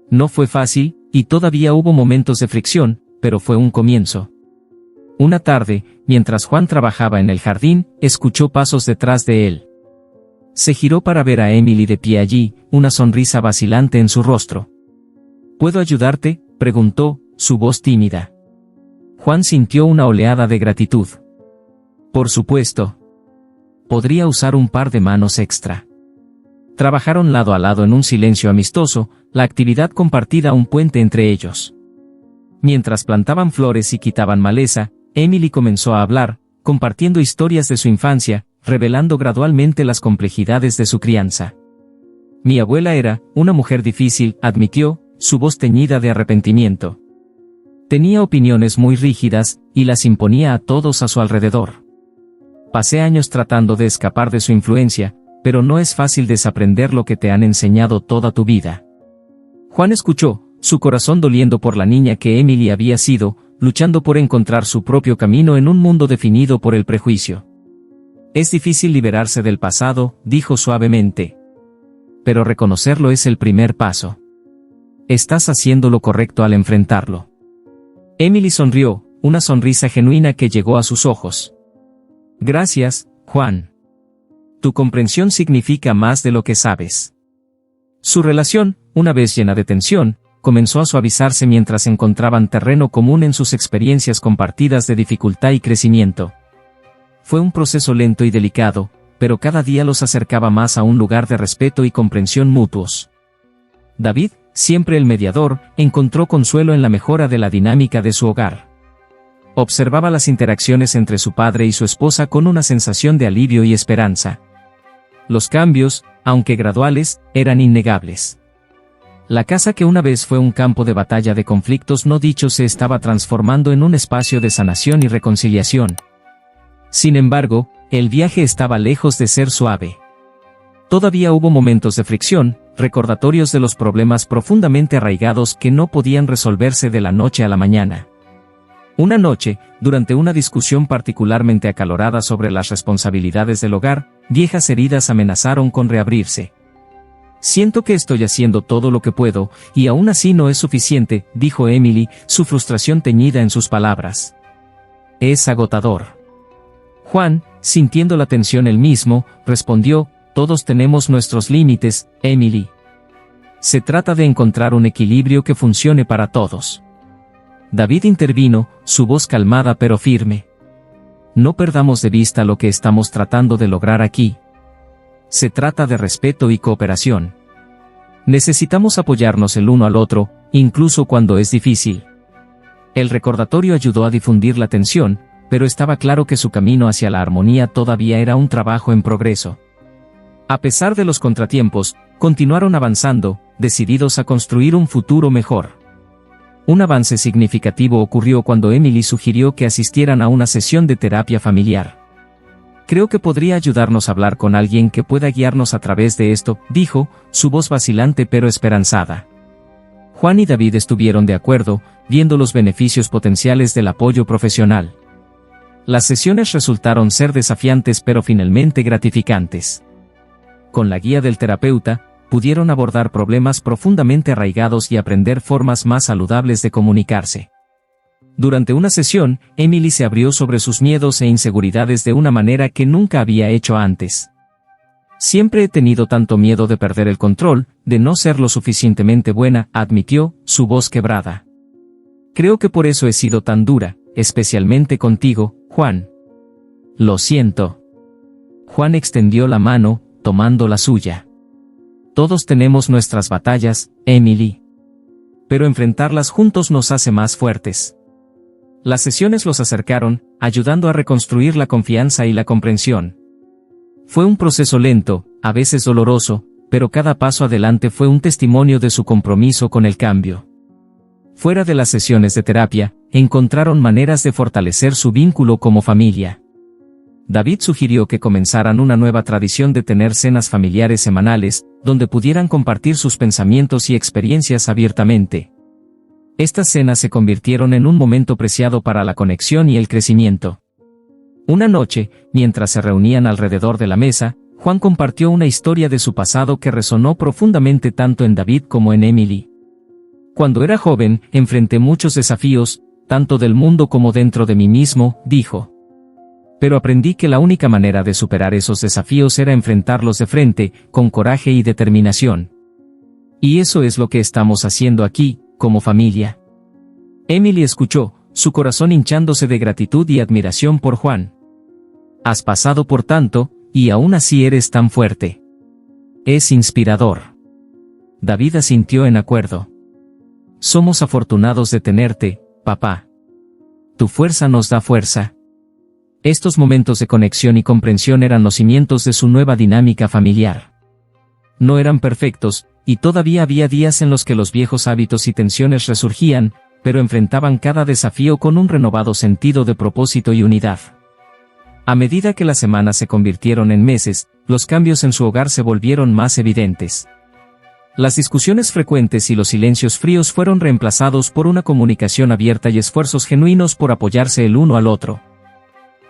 No fue fácil, y todavía hubo momentos de fricción, pero fue un comienzo. Una tarde, mientras Juan trabajaba en el jardín, escuchó pasos detrás de él. Se giró para ver a Emily de pie allí, una sonrisa vacilante en su rostro. «¿Puedo ayudarte?», preguntó, su voz tímida. Juan sintió una oleada de gratitud. «Por supuesto. Podría usar un par de manos extra». Trabajaron lado a lado en un silencio amistoso, la actividad compartida un puente entre ellos. Mientras plantaban flores y quitaban maleza, Emily comenzó a hablar, compartiendo historias de su infancia, revelando gradualmente las complejidades de su crianza. «Mi abuela era una mujer difícil», admitió, su voz teñida de arrepentimiento. Tenía opiniones muy rígidas, y las imponía a todos a su alrededor. Pasé años tratando de escapar de su influencia, pero no es fácil desaprender lo que te han enseñado toda tu vida. Juan escuchó, su corazón doliendo por la niña que Emily había sido, luchando por encontrar su propio camino en un mundo definido por el prejuicio. «Es difícil liberarse del pasado», dijo suavemente. «Pero reconocerlo es el primer paso. Estás haciendo lo correcto al enfrentarlo». Emily sonrió, una sonrisa genuina que llegó a sus ojos. «Gracias, Juan. Tu comprensión significa más de lo que sabes». Su relación, una vez llena de tensión, comenzó a suavizarse mientras encontraban terreno común en sus experiencias compartidas de dificultad y crecimiento. Fue un proceso lento y delicado, pero cada día los acercaba más a un lugar de respeto y comprensión mutuos. David, siempre el mediador, encontró consuelo en la mejora de la dinámica de su hogar. Observaba las interacciones entre su padre y su esposa con una sensación de alivio y esperanza. Los cambios, aunque graduales, eran innegables. La casa que una vez fue un campo de batalla de conflictos no dichos se estaba transformando en un espacio de sanación y reconciliación. Sin embargo, el viaje estaba lejos de ser suave. Todavía hubo momentos de fricción, recordatorios de los problemas profundamente arraigados que no podían resolverse de la noche a la mañana. Una noche, durante una discusión particularmente acalorada sobre las responsabilidades del hogar, viejas heridas amenazaron con reabrirse. «Siento que estoy haciendo todo lo que puedo, y aún así no es suficiente», dijo Emily, su frustración teñida en sus palabras. «Es agotador». Juan, sintiendo la tensión él mismo, respondió: «Todos tenemos nuestros límites, Emily. Se trata de encontrar un equilibrio que funcione para todos». David intervino, su voz calmada pero firme. «No perdamos de vista lo que estamos tratando de lograr aquí. Se trata de respeto y cooperación. Necesitamos apoyarnos el uno al otro, incluso cuando es difícil». El recordatorio ayudó a difundir la tensión, pero estaba claro que su camino hacia la armonía todavía era un trabajo en progreso. A pesar de los contratiempos, continuaron avanzando, decididos a construir un futuro mejor. Un avance significativo ocurrió cuando Emily sugirió que asistieran a una sesión de terapia familiar. «Creo que podría ayudarnos a hablar con alguien que pueda guiarnos a través de esto», dijo, su voz vacilante pero esperanzada. Juan y David estuvieron de acuerdo, viendo los beneficios potenciales del apoyo profesional. Las sesiones resultaron ser desafiantes pero finalmente gratificantes. Con la guía del terapeuta, pudieron abordar problemas profundamente arraigados y aprender formas más saludables de comunicarse. Durante una sesión, Emily se abrió sobre sus miedos e inseguridades de una manera que nunca había hecho antes. «Siempre he tenido tanto miedo de perder el control, de no ser lo suficientemente buena», admitió, su voz quebrada. «Creo que por eso he sido tan dura, especialmente contigo, Juan». «Lo siento». Juan extendió la mano, tomando la suya. «Todos tenemos nuestras batallas, Emily. Pero enfrentarlas juntos nos hace más fuertes». Las sesiones los acercaron, ayudando a reconstruir la confianza y la comprensión. Fue un proceso lento, a veces doloroso, pero cada paso adelante fue un testimonio de su compromiso con el cambio. Fuera de las sesiones de terapia, encontraron maneras de fortalecer su vínculo como familia. David sugirió que comenzaran una nueva tradición de tener cenas familiares semanales, donde pudieran compartir sus pensamientos y experiencias abiertamente. Estas cenas se convirtieron en un momento preciado para la conexión y el crecimiento. Una noche, mientras se reunían alrededor de la mesa, Juan compartió una historia de su pasado que resonó profundamente tanto en David como en Emily. «Cuando era joven, enfrenté muchos desafíos, tanto del mundo como dentro de mí mismo», dijo. «Pero aprendí que la única manera de superar esos desafíos era enfrentarlos de frente, con coraje y determinación. Y eso es lo que estamos haciendo aquí, como familia». Emily escuchó, su corazón hinchándose de gratitud y admiración por Juan. «Has pasado por tanto, y aún así eres tan fuerte. Es inspirador». David asintió en acuerdo. «Somos afortunados de tenerte, papá. Tu fuerza nos da fuerza». Estos momentos de conexión y comprensión eran los cimientos de su nueva dinámica familiar. No eran perfectos, y todavía había días en los que los viejos hábitos y tensiones resurgían, pero enfrentaban cada desafío con un renovado sentido de propósito y unidad. A medida que las semanas se convirtieron en meses, los cambios en su hogar se volvieron más evidentes. Las discusiones frecuentes y los silencios fríos fueron reemplazados por una comunicación abierta y esfuerzos genuinos por apoyarse el uno al otro.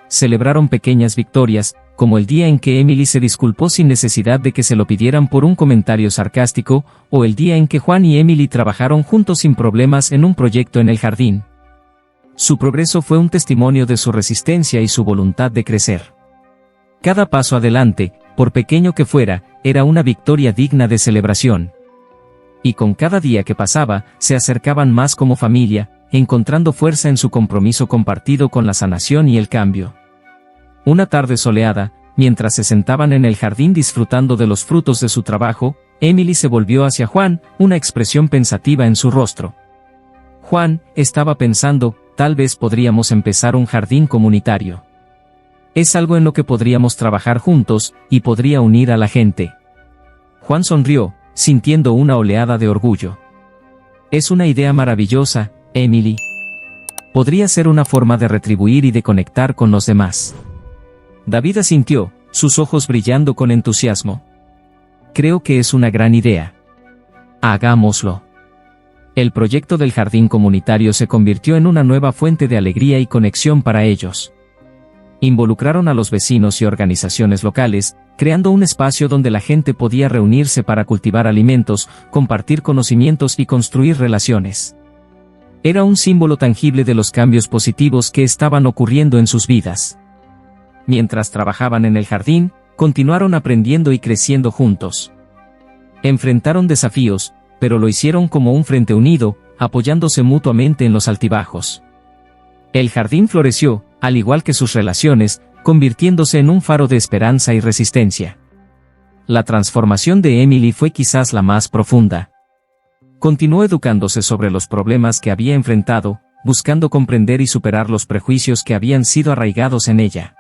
Celebraron pequeñas victorias, como el día en que Emily se disculpó sin necesidad de que se lo pidieran por un comentario sarcástico, o el día en que Juan y Emily trabajaron juntos sin problemas en un proyecto en el jardín. Su progreso fue un testimonio de su resistencia y su voluntad de crecer. Cada paso adelante, por pequeño que fuera, era una victoria digna de celebración. Y con cada día que pasaba, se acercaban más como familia, encontrando fuerza en su compromiso compartido con la sanación y el cambio. Una tarde soleada, mientras se sentaban en el jardín disfrutando de los frutos de su trabajo, Emily se volvió hacia Juan, una expresión pensativa en su rostro. Juan estaba pensando, tal vez podríamos empezar un jardín comunitario. Es algo en lo que podríamos trabajar juntos, y podría unir a la gente. Juan sonrió, sintiendo una oleada de orgullo. Es una idea maravillosa, Emily. Podría ser una forma de retribuir y de conectar con los demás. David asintió, sus ojos brillando con entusiasmo. Creo que es una gran idea. Hagámoslo. El proyecto del jardín comunitario se convirtió en una nueva fuente de alegría y conexión para ellos. Involucraron a los vecinos y organizaciones locales, creando un espacio donde la gente podía reunirse para cultivar alimentos, compartir conocimientos y construir relaciones. Era un símbolo tangible de los cambios positivos que estaban ocurriendo en sus vidas. Mientras trabajaban en el jardín, continuaron aprendiendo y creciendo juntos. Enfrentaron desafíos, pero lo hicieron como un frente unido, apoyándose mutuamente en los altibajos. El jardín floreció, al igual que sus relaciones, convirtiéndose en un faro de esperanza y resistencia. La transformación de Emily fue quizás la más profunda. Continuó educándose sobre los problemas que había enfrentado, buscando comprender y superar los prejuicios que habían sido arraigados en ella.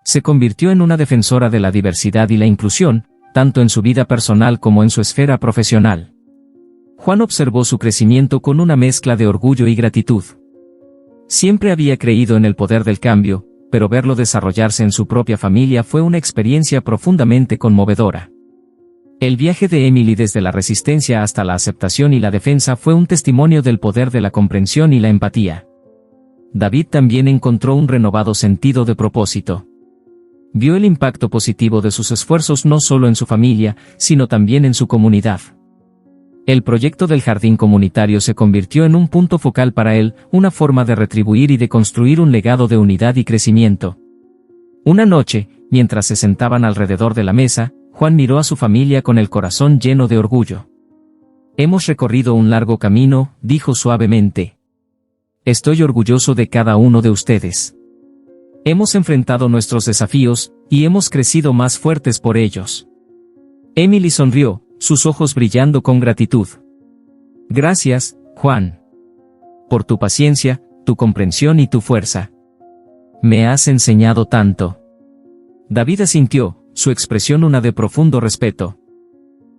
Se convirtió en una defensora de la diversidad y la inclusión, tanto en su vida personal como en su esfera profesional. Juan observó su crecimiento con una mezcla de orgullo y gratitud. Siempre había creído en el poder del cambio, pero verlo desarrollarse en su propia familia fue una experiencia profundamente conmovedora. El viaje de Emily desde la resistencia hasta la aceptación y la defensa fue un testimonio del poder de la comprensión y la empatía. David también encontró un renovado sentido de propósito. Vio el impacto positivo de sus esfuerzos no solo en su familia, sino también en su comunidad. El proyecto del jardín comunitario se convirtió en un punto focal para él, una forma de retribuir y de construir un legado de unidad y crecimiento. Una noche, mientras se sentaban alrededor de la mesa, Juan miró a su familia con el corazón lleno de orgullo. Hemos recorrido un largo camino, dijo suavemente. Estoy orgulloso de cada uno de ustedes. Hemos enfrentado nuestros desafíos, y hemos crecido más fuertes por ellos. Emily sonrió, sus ojos brillando con gratitud. Gracias, Juan. Por tu paciencia, tu comprensión y tu fuerza. Me has enseñado tanto. David asintió, su expresión una de profundo respeto.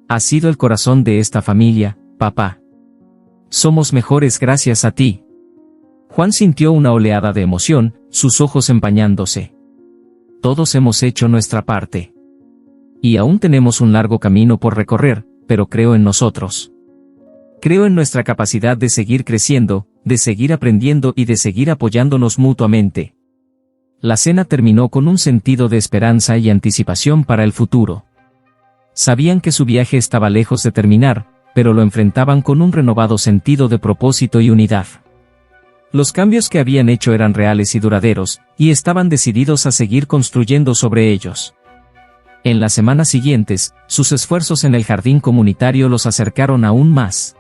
Has sido el corazón de esta familia, papá. Somos mejores gracias a ti. Juan sintió una oleada de emoción, sus ojos empañándose. Todos hemos hecho nuestra parte. Y aún tenemos un largo camino por recorrer, pero creo en nosotros. Creo en nuestra capacidad de seguir creciendo, de seguir aprendiendo y de seguir apoyándonos mutuamente. La cena terminó con un sentido de esperanza y anticipación para el futuro. Sabían que su viaje estaba lejos de terminar, pero lo enfrentaban con un renovado sentido de propósito y unidad. Los cambios que habían hecho eran reales y duraderos, y estaban decididos a seguir construyendo sobre ellos. En las semanas siguientes, sus esfuerzos en el jardín comunitario los acercaron aún más.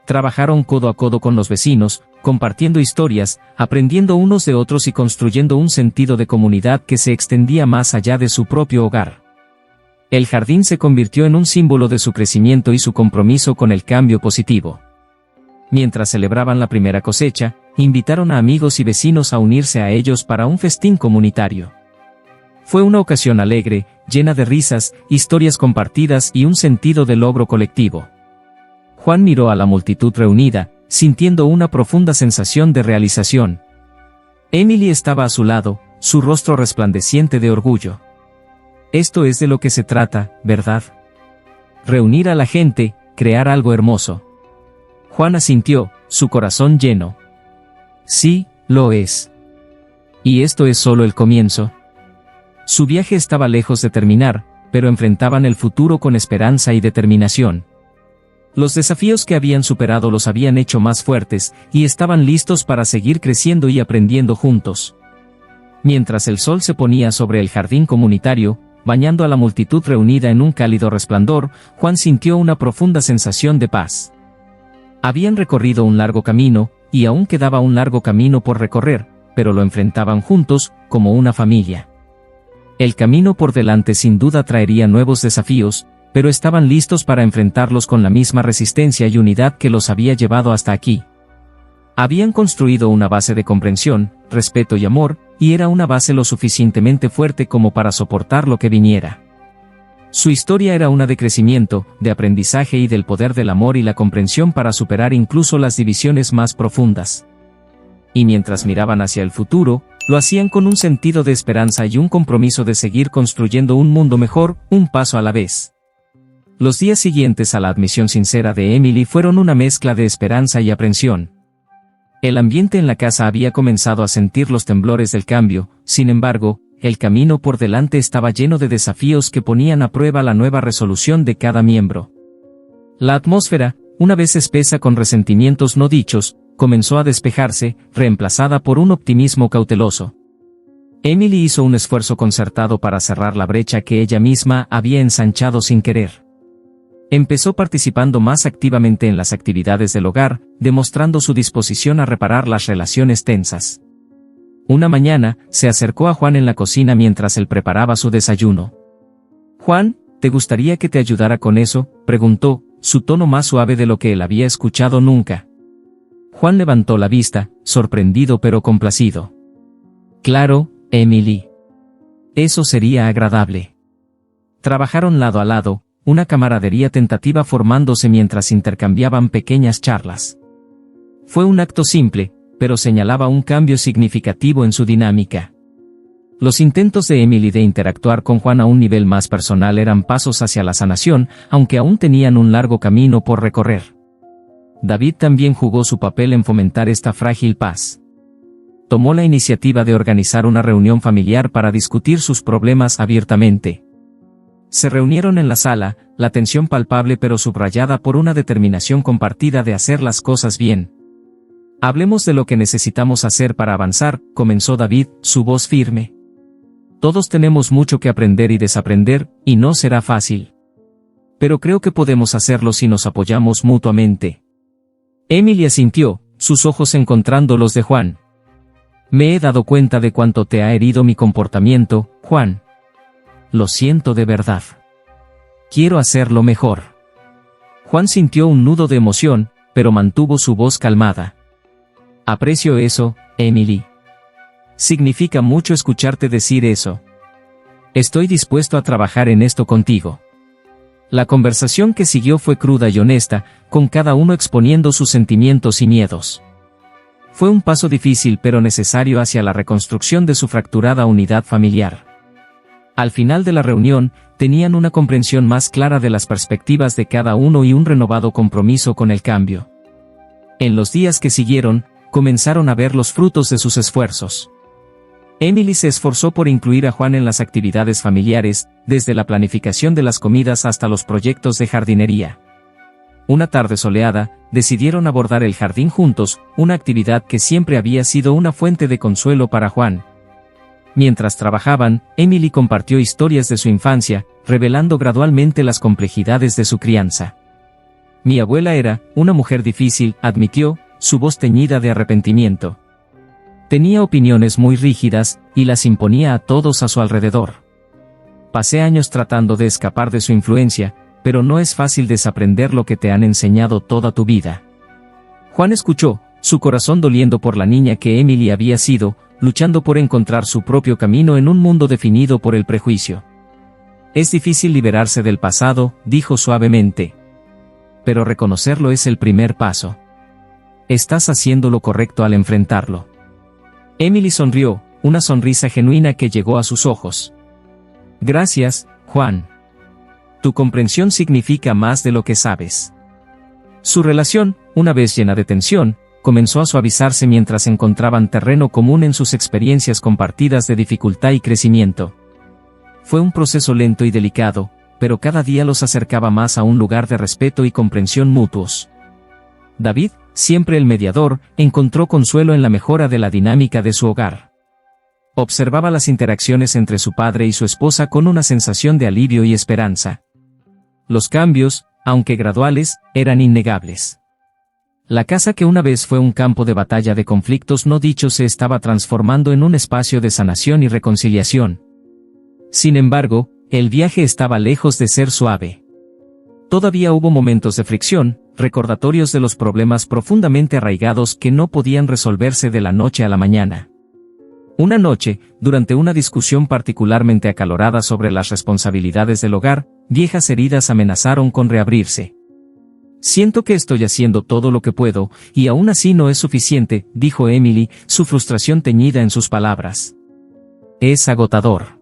Trabajaron codo a codo con los vecinos, compartiendo historias, aprendiendo unos de otros y construyendo un sentido de comunidad que se extendía más allá de su propio hogar. El jardín se convirtió en un símbolo de su crecimiento y su compromiso con el cambio positivo. Mientras celebraban la primera cosecha, invitaron a amigos y vecinos a unirse a ellos para un festín comunitario. Fue una ocasión alegre, llena de risas, historias compartidas y un sentido de logro colectivo. Juan miró a la multitud reunida, sintiendo una profunda sensación de realización. Emily estaba a su lado, su rostro resplandeciente de orgullo. Esto es de lo que se trata, ¿verdad? Reunir a la gente, crear algo hermoso. Juan asintió, su corazón lleno. Sí, lo es. Y esto es solo el comienzo. Su viaje estaba lejos de terminar, pero enfrentaban el futuro con esperanza y determinación. Los desafíos que habían superado los habían hecho más fuertes, y estaban listos para seguir creciendo y aprendiendo juntos. Mientras el sol se ponía sobre el jardín comunitario, bañando a la multitud reunida en un cálido resplandor, Juan sintió una profunda sensación de paz. Habían recorrido un largo camino, y aún quedaba un largo camino por recorrer, pero lo enfrentaban juntos, como una familia. El camino por delante sin duda traería nuevos desafíos, pero estaban listos para enfrentarlos con la misma resistencia y unidad que los había llevado hasta aquí. Habían construido una base de comprensión, respeto y amor, y era una base lo suficientemente fuerte como para soportar lo que viniera. Su historia era una de crecimiento, de aprendizaje y del poder del amor y la comprensión para superar incluso las divisiones más profundas. Y mientras miraban hacia el futuro, lo hacían con un sentido de esperanza y un compromiso de seguir construyendo un mundo mejor, un paso a la vez. Los días siguientes a la admisión sincera de Emily fueron una mezcla de esperanza y aprensión. El ambiente en la casa había comenzado a sentir los temblores del cambio, sin embargo, el camino por delante estaba lleno de desafíos que ponían a prueba la nueva resolución de cada miembro. La atmósfera, una vez espesa con resentimientos no dichos, comenzó a despejarse, reemplazada por un optimismo cauteloso. Emily hizo un esfuerzo concertado para cerrar la brecha que ella misma había ensanchado sin querer. Empezó participando más activamente en las actividades del hogar, demostrando su disposición a reparar las relaciones tensas. Una mañana, se acercó a Juan en la cocina mientras él preparaba su desayuno. «Juan, ¿te gustaría que te ayudara con eso?», preguntó, su tono más suave de lo que él había escuchado nunca. Juan levantó la vista, sorprendido pero complacido. «Claro, Emily. Eso sería agradable». Trabajaron lado a lado, una camaradería tentativa formándose mientras intercambiaban pequeñas charlas. Fue un acto simple, pero señalaba un cambio significativo en su dinámica. Los intentos de Emily de interactuar con Juan a un nivel más personal eran pasos hacia la sanación, aunque aún tenían un largo camino por recorrer. David también jugó su papel en fomentar esta frágil paz. Tomó la iniciativa de organizar una reunión familiar para discutir sus problemas abiertamente. Se reunieron en la sala, la tensión palpable pero subrayada por una determinación compartida de hacer las cosas bien. «Hablemos de lo que necesitamos hacer para avanzar», comenzó David, su voz firme. «Todos tenemos mucho que aprender y desaprender, y no será fácil. Pero creo que podemos hacerlo si nos apoyamos mutuamente». Emily asintió, sus ojos encontrando los de Juan. «Me he dado cuenta de cuánto te ha herido mi comportamiento, Juan. Lo siento de verdad. Quiero hacerlo mejor». Juan sintió un nudo de emoción, pero mantuvo su voz calmada. «Aprecio eso, Emily. Significa mucho escucharte decir eso. Estoy dispuesto a trabajar en esto contigo». La conversación que siguió fue cruda y honesta, con cada uno exponiendo sus sentimientos y miedos. Fue un paso difícil pero necesario hacia la reconstrucción de su fracturada unidad familiar. Al final de la reunión, tenían una comprensión más clara de las perspectivas de cada uno y un renovado compromiso con el cambio. En los días que siguieron, comenzaron a ver los frutos de sus esfuerzos. Emily se esforzó por incluir a Juan en las actividades familiares, desde la planificación de las comidas hasta los proyectos de jardinería. Una tarde soleada, decidieron abordar el jardín juntos, una actividad que siempre había sido una fuente de consuelo para Juan. Mientras trabajaban, Emily compartió historias de su infancia, revelando gradualmente las complejidades de su crianza. «Mi abuela era una mujer difícil», admitió, su voz teñida de arrepentimiento. Tenía opiniones muy rígidas, y las imponía a todos a su alrededor. Pasé años tratando de escapar de su influencia, pero no es fácil desaprender lo que te han enseñado toda tu vida. Juan escuchó, su corazón doliendo por la niña que Emily había sido, luchando por encontrar su propio camino en un mundo definido por el prejuicio. «Es difícil liberarse del pasado», dijo suavemente. «Pero reconocerlo es el primer paso. Estás haciendo lo correcto al enfrentarlo». Emily sonrió, una sonrisa genuina que llegó a sus ojos. «Gracias, Juan. Tu comprensión significa más de lo que sabes». Su relación, una vez llena de tensión, comenzó a suavizarse mientras encontraban terreno común en sus experiencias compartidas de dificultad y crecimiento. Fue un proceso lento y delicado, pero cada día los acercaba más a un lugar de respeto y comprensión mutuos. David, siempre el mediador, encontró consuelo en la mejora de la dinámica de su hogar. Observaba las interacciones entre su padre y su esposa con una sensación de alivio y esperanza. Los cambios, aunque graduales, eran innegables. La casa que una vez fue un campo de batalla de conflictos no dichos se estaba transformando en un espacio de sanación y reconciliación. Sin embargo, el viaje estaba lejos de ser suave. Todavía hubo momentos de fricción, recordatorios de los problemas profundamente arraigados que no podían resolverse de la noche a la mañana. Una noche, durante una discusión particularmente acalorada sobre las responsabilidades del hogar, viejas heridas amenazaron con reabrirse. Siento que estoy haciendo todo lo que puedo, y aún así no es suficiente, dijo Emily, su frustración teñida en sus palabras. Es agotador.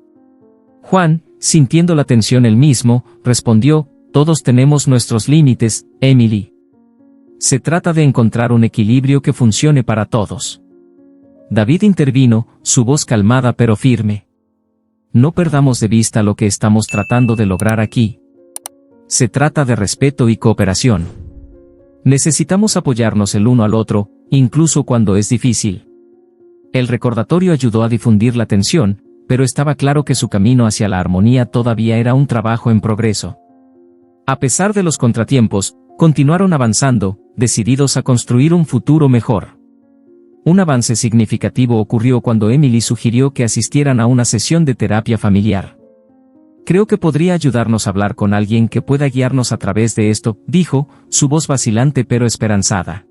Juan, sintiendo la tensión él mismo, respondió, todos tenemos nuestros límites, Emily. Se trata de encontrar un equilibrio que funcione para todos. David intervino, su voz calmada pero firme. No perdamos de vista lo que estamos tratando de lograr aquí. Se trata de respeto y cooperación. Necesitamos apoyarnos el uno al otro, incluso cuando es difícil. El recordatorio ayudó a difundir la tensión, pero estaba claro que su camino hacia la armonía todavía era un trabajo en progreso. A pesar de los contratiempos, continuaron avanzando, decididos a construir un futuro mejor. Un avance significativo ocurrió cuando Emily sugirió que asistieran a una sesión de terapia familiar. Creo que podría ayudarnos a hablar con alguien que pueda guiarnos a través de esto, dijo, su voz vacilante pero esperanzada.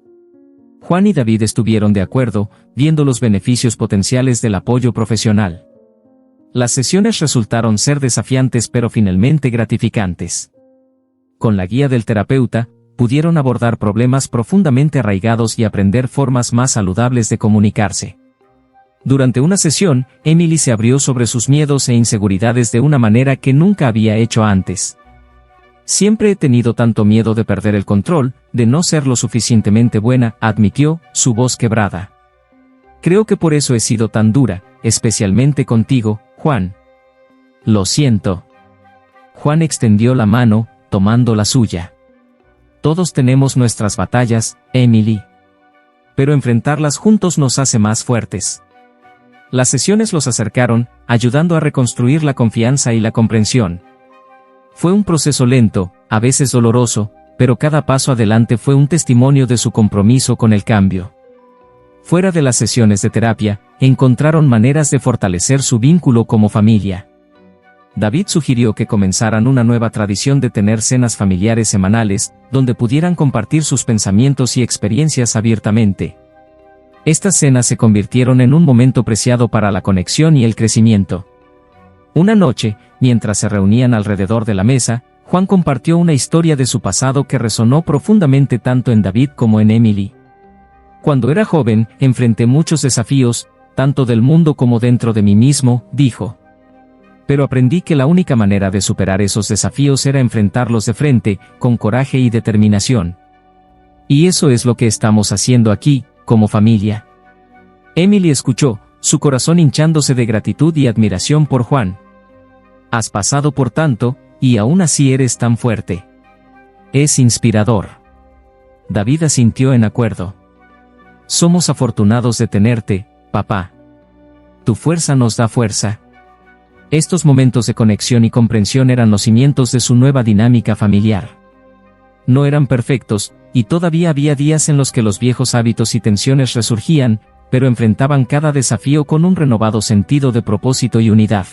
Juan y David estuvieron de acuerdo, viendo los beneficios potenciales del apoyo profesional. Las sesiones resultaron ser desafiantes pero finalmente gratificantes. Con la guía del terapeuta, pudieron abordar problemas profundamente arraigados y aprender formas más saludables de comunicarse. Durante una sesión, Emily se abrió sobre sus miedos e inseguridades de una manera que nunca había hecho antes. Siempre he tenido tanto miedo de perder el control, de no ser lo suficientemente buena, admitió, su voz quebrada. Creo que por eso he sido tan dura, especialmente contigo, Juan. Lo siento. Juan extendió la mano, tomando la suya. Todos tenemos nuestras batallas, Emily. Pero enfrentarlas juntos nos hace más fuertes. Las sesiones los acercaron, ayudando a reconstruir la confianza y la comprensión. Fue un proceso lento, a veces doloroso, pero cada paso adelante fue un testimonio de su compromiso con el cambio. Fuera de las sesiones de terapia, encontraron maneras de fortalecer su vínculo como familia. David sugirió que comenzaran una nueva tradición de tener cenas familiares semanales, donde pudieran compartir sus pensamientos y experiencias abiertamente. Estas cenas se convirtieron en un momento preciado para la conexión y el crecimiento. Una noche, mientras se reunían alrededor de la mesa, Juan compartió una historia de su pasado que resonó profundamente tanto en David como en Emily. Cuando era joven, enfrenté muchos desafíos, tanto del mundo como dentro de mí mismo, dijo. Pero aprendí que la única manera de superar esos desafíos era enfrentarlos de frente, con coraje y determinación. Y eso es lo que estamos haciendo aquí, como familia. Emily escuchó, su corazón hinchándose de gratitud y admiración por Juan. Has pasado por tanto, y aún así eres tan fuerte. Es inspirador. David asintió en acuerdo. Somos afortunados de tenerte, papá. Tu fuerza nos da fuerza. Estos momentos de conexión y comprensión eran los cimientos de su nueva dinámica familiar. No eran perfectos, y todavía había días en los que los viejos hábitos y tensiones resurgían, pero enfrentaban cada desafío con un renovado sentido de propósito y unidad.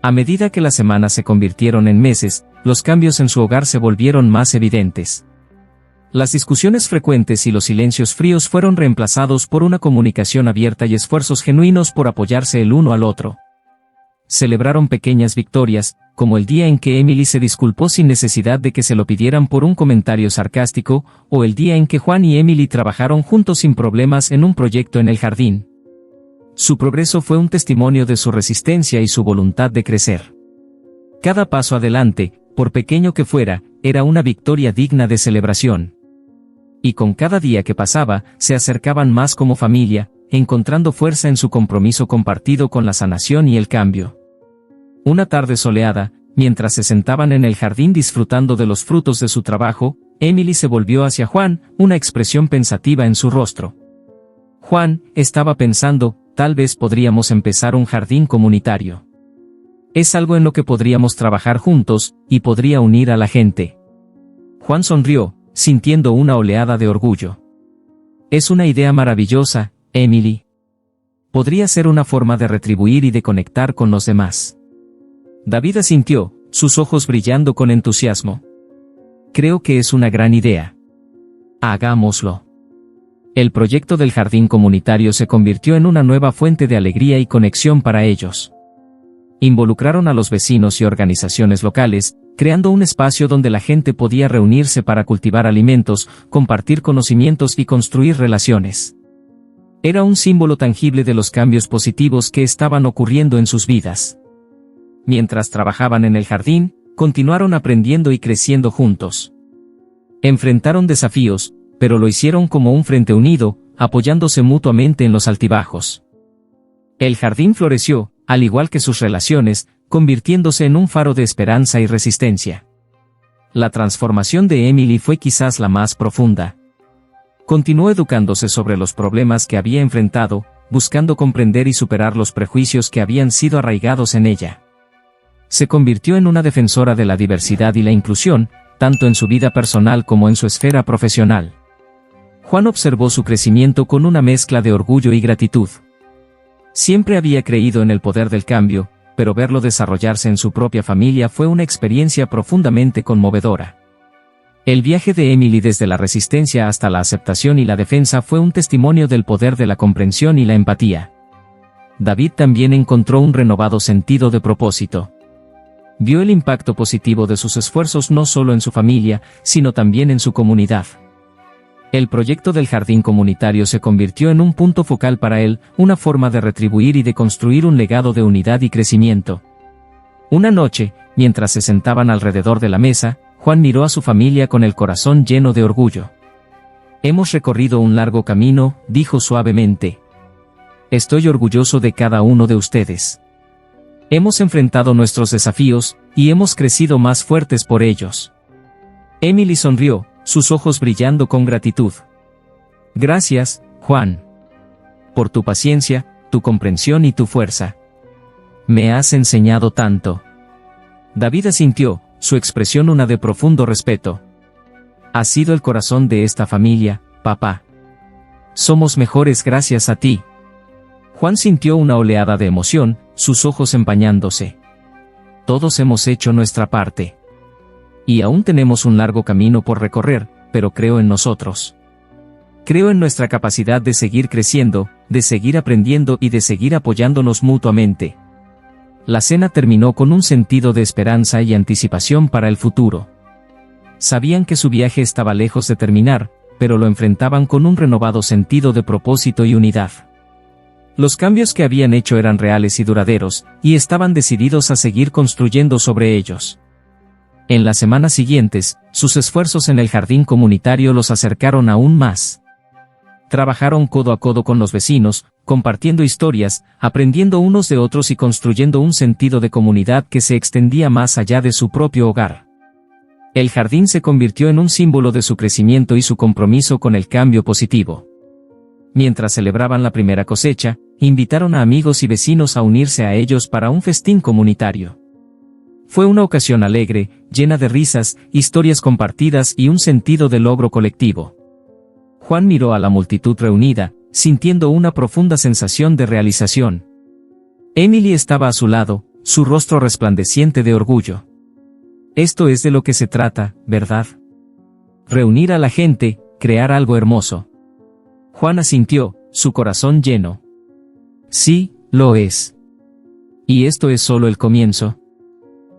A medida que las semanas se convirtieron en meses, los cambios en su hogar se volvieron más evidentes. Las discusiones frecuentes y los silencios fríos fueron reemplazados por una comunicación abierta y esfuerzos genuinos por apoyarse el uno al otro. Celebraron pequeñas victorias, como el día en que Emily se disculpó sin necesidad de que se lo pidieran por un comentario sarcástico, o el día en que Juan y Emily trabajaron juntos sin problemas en un proyecto en el jardín. Su progreso fue un testimonio de su resistencia y su voluntad de crecer. Cada paso adelante, por pequeño que fuera, era una victoria digna de celebración. Y con cada día que pasaba, se acercaban más como familia, encontrando fuerza en su compromiso compartido con la sanación y el cambio. Una tarde soleada, mientras se sentaban en el jardín disfrutando de los frutos de su trabajo, Emily se volvió hacia Juan, una expresión pensativa en su rostro. Juan, estaba pensando, tal vez podríamos empezar un jardín comunitario. Es algo en lo que podríamos trabajar juntos, y podría unir a la gente. Juan sonrió, sintiendo una oleada de orgullo. Es una idea maravillosa, Emily. Podría ser una forma de retribuir y de conectar con los demás. David asintió, sus ojos brillando con entusiasmo. Creo que es una gran idea. Hagámoslo. El proyecto del jardín comunitario se convirtió en una nueva fuente de alegría y conexión para ellos. Involucraron a los vecinos y organizaciones locales, creando un espacio donde la gente podía reunirse para cultivar alimentos, compartir conocimientos y construir relaciones. Era un símbolo tangible de los cambios positivos que estaban ocurriendo en sus vidas. Mientras trabajaban en el jardín, continuaron aprendiendo y creciendo juntos. Enfrentaron desafíos, pero lo hicieron como un frente unido, apoyándose mutuamente en los altibajos. El jardín floreció, al igual que sus relaciones, convirtiéndose en un faro de esperanza y resistencia. La transformación de Emily fue quizás la más profunda. Continuó educándose sobre los problemas que había enfrentado, buscando comprender y superar los prejuicios que habían sido arraigados en ella. Se convirtió en una defensora de la diversidad y la inclusión, tanto en su vida personal como en su esfera profesional. Juan observó su crecimiento con una mezcla de orgullo y gratitud. Siempre había creído en el poder del cambio, pero verlo desarrollarse en su propia familia fue una experiencia profundamente conmovedora. El viaje de Emily desde la resistencia hasta la aceptación y la defensa fue un testimonio del poder de la comprensión y la empatía. David también encontró un renovado sentido de propósito. Vio el impacto positivo de sus esfuerzos no solo en su familia, sino también en su comunidad. El proyecto del jardín comunitario se convirtió en un punto focal para él, una forma de retribuir y de construir un legado de unidad y crecimiento. Una noche, mientras se sentaban alrededor de la mesa, Juan miró a su familia con el corazón lleno de orgullo. «Hemos recorrido un largo camino», dijo suavemente. «Estoy orgulloso de cada uno de ustedes. Hemos enfrentado nuestros desafíos, y hemos crecido más fuertes por ellos». Emily sonrió, sus ojos brillando con gratitud. «Gracias, Juan. Por tu paciencia, tu comprensión y tu fuerza. Me has enseñado tanto». David asintió, su expresión una de profundo respeto. «Has sido el corazón de esta familia, papá. Somos mejores gracias a ti». Juan sintió una oleada de emoción, sus ojos empañándose. «Todos hemos hecho nuestra parte. Y aún tenemos un largo camino por recorrer, pero creo en nosotros. Creo en nuestra capacidad de seguir creciendo, de seguir aprendiendo y de seguir apoyándonos mutuamente». La cena terminó con un sentido de esperanza y anticipación para el futuro. Sabían que su viaje estaba lejos de terminar, pero lo enfrentaban con un renovado sentido de propósito y unidad. Los cambios que habían hecho eran reales y duraderos, y estaban decididos a seguir construyendo sobre ellos. En las semanas siguientes, sus esfuerzos en el jardín comunitario los acercaron aún más. Trabajaron codo a codo con los vecinos, compartiendo historias, aprendiendo unos de otros y construyendo un sentido de comunidad que se extendía más allá de su propio hogar. El jardín se convirtió en un símbolo de su crecimiento y su compromiso con el cambio positivo. Mientras celebraban la primera cosecha, invitaron a amigos y vecinos a unirse a ellos para un festín comunitario. Fue una ocasión alegre, llena de risas, historias compartidas y un sentido de logro colectivo. Juan miró a la multitud reunida, sintiendo una profunda sensación de realización. Emily estaba a su lado, su rostro resplandeciente de orgullo. «Esto es de lo que se trata, ¿verdad? Reunir a la gente, crear algo hermoso». Juan asintió, su corazón lleno. «Sí, lo es. Y esto es solo el comienzo».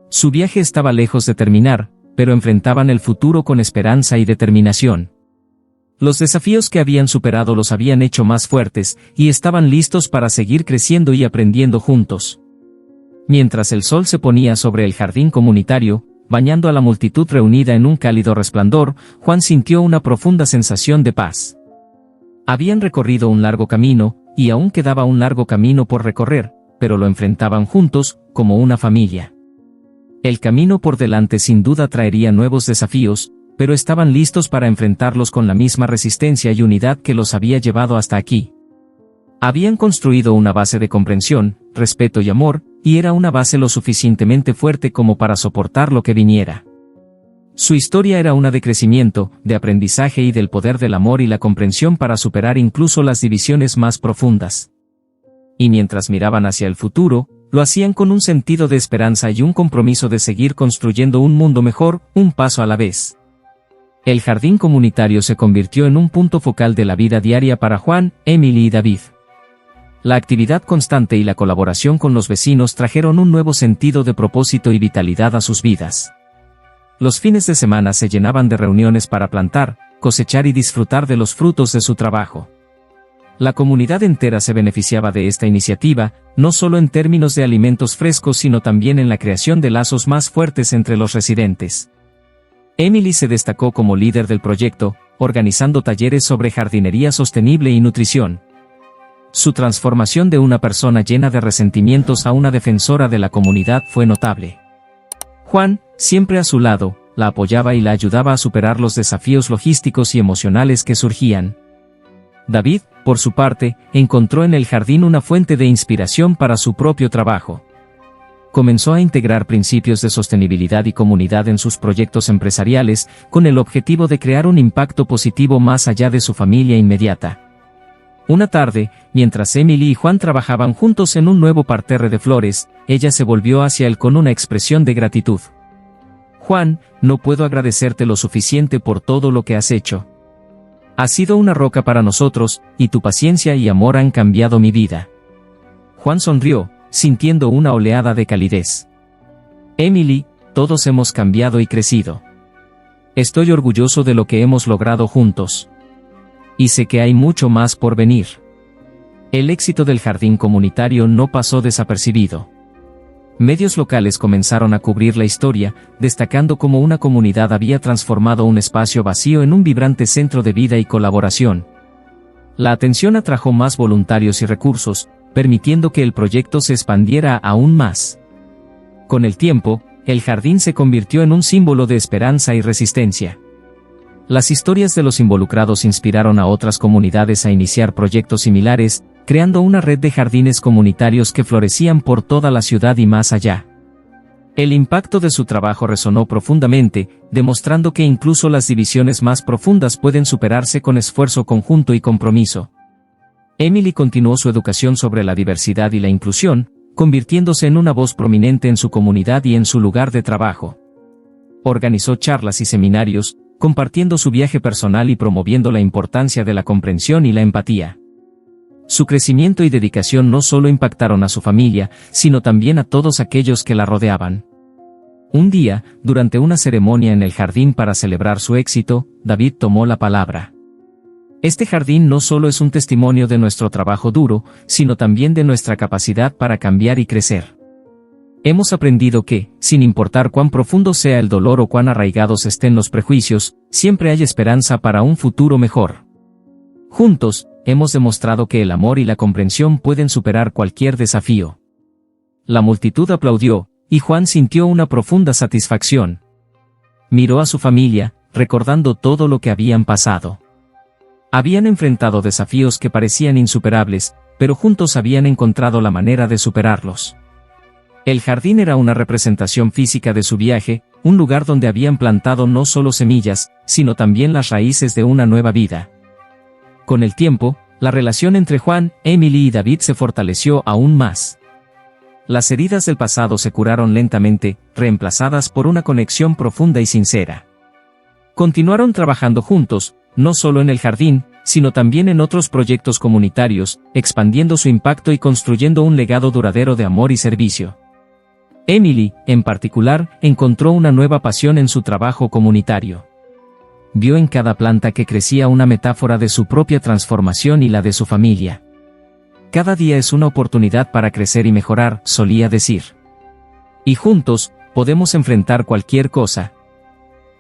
Su viaje estaba lejos de terminar, pero enfrentaban el futuro con esperanza y determinación. Los desafíos que habían superado los habían hecho más fuertes, y estaban listos para seguir creciendo y aprendiendo juntos. Mientras el sol se ponía sobre el jardín comunitario, bañando a la multitud reunida en un cálido resplandor, Juan sintió una profunda sensación de paz. Habían recorrido un largo camino, y aún quedaba un largo camino por recorrer, pero lo enfrentaban juntos, como una familia. El camino por delante sin duda traería nuevos desafíos, pero estaban listos para enfrentarlos con la misma resistencia y unidad que los había llevado hasta aquí. Habían construido una base de comprensión, respeto y amor, y era una base lo suficientemente fuerte como para soportar lo que viniera. Su historia era una de crecimiento, de aprendizaje y del poder del amor y la comprensión para superar incluso las divisiones más profundas. Y mientras miraban hacia el futuro, lo hacían con un sentido de esperanza y un compromiso de seguir construyendo un mundo mejor, un paso a la vez. El jardín comunitario se convirtió en un punto focal de la vida diaria para Juan, Emily y David. La actividad constante y la colaboración con los vecinos trajeron un nuevo sentido de propósito y vitalidad a sus vidas. Los fines de semana se llenaban de reuniones para plantar, cosechar y disfrutar de los frutos de su trabajo. La comunidad entera se beneficiaba de esta iniciativa, no solo en términos de alimentos frescos sino también en la creación de lazos más fuertes entre los residentes. Emily se destacó como líder del proyecto, organizando talleres sobre jardinería sostenible y nutrición. Su transformación de una persona llena de resentimientos a una defensora de la comunidad fue notable. Juan, siempre a su lado, la apoyaba y la ayudaba a superar los desafíos logísticos y emocionales que surgían. David, por su parte, encontró en el jardín una fuente de inspiración para su propio trabajo. Comenzó a integrar principios de sostenibilidad y comunidad en sus proyectos empresariales, con el objetivo de crear un impacto positivo más allá de su familia inmediata. Una tarde, mientras Emily y Juan trabajaban juntos en un nuevo parterre de flores, ella se volvió hacia él con una expresión de gratitud. «Juan, no puedo agradecerte lo suficiente por todo lo que has hecho. Has sido una roca para nosotros, y tu paciencia y amor han cambiado mi vida». Juan sonrió, sintiendo una oleada de calidez. «Emily, todos hemos cambiado y crecido. Estoy orgulloso de lo que hemos logrado juntos. Y sé que hay mucho más por venir». El éxito del jardín comunitario no pasó desapercibido. Medios locales comenzaron a cubrir la historia, destacando cómo una comunidad había transformado un espacio vacío en un vibrante centro de vida y colaboración. La atención atrajo más voluntarios y recursos, permitiendo que el proyecto se expandiera aún más. Con el tiempo, el jardín se convirtió en un símbolo de esperanza y resistencia. Las historias de los involucrados inspiraron a otras comunidades a iniciar proyectos similares, creando una red de jardines comunitarios que florecían por toda la ciudad y más allá. El impacto de su trabajo resonó profundamente, demostrando que incluso las divisiones más profundas pueden superarse con esfuerzo conjunto y compromiso. Emily continuó su educación sobre la diversidad y la inclusión, convirtiéndose en una voz prominente en su comunidad y en su lugar de trabajo. Organizó charlas y seminarios, compartiendo su viaje personal y promoviendo la importancia de la comprensión y la empatía. Su crecimiento y dedicación no solo impactaron a su familia, sino también a todos aquellos que la rodeaban. Un día, durante una ceremonia en el jardín para celebrar su éxito, David tomó la palabra. «Este jardín no solo es un testimonio de nuestro trabajo duro, sino también de nuestra capacidad para cambiar y crecer. Hemos aprendido que, sin importar cuán profundo sea el dolor o cuán arraigados estén los prejuicios, siempre hay esperanza para un futuro mejor. Juntos, hemos demostrado que el amor y la comprensión pueden superar cualquier desafío». La multitud aplaudió, y Juan sintió una profunda satisfacción. Miró a su familia, recordando todo lo que habían pasado. Habían enfrentado desafíos que parecían insuperables, pero juntos habían encontrado la manera de superarlos. El jardín era una representación física de su viaje, un lugar donde habían plantado no solo semillas, sino también las raíces de una nueva vida. Con el tiempo, la relación entre Juan, Emily y David se fortaleció aún más. Las heridas del pasado se curaron lentamente, reemplazadas por una conexión profunda y sincera. Continuaron trabajando juntos, no solo en el jardín, sino también en otros proyectos comunitarios, expandiendo su impacto y construyendo un legado duradero de amor y servicio. Emily, en particular, encontró una nueva pasión en su trabajo comunitario. Vio en cada planta que crecía una metáfora de su propia transformación y la de su familia. «Cada día es una oportunidad para crecer y mejorar», solía decir. «Y juntos, podemos enfrentar cualquier cosa».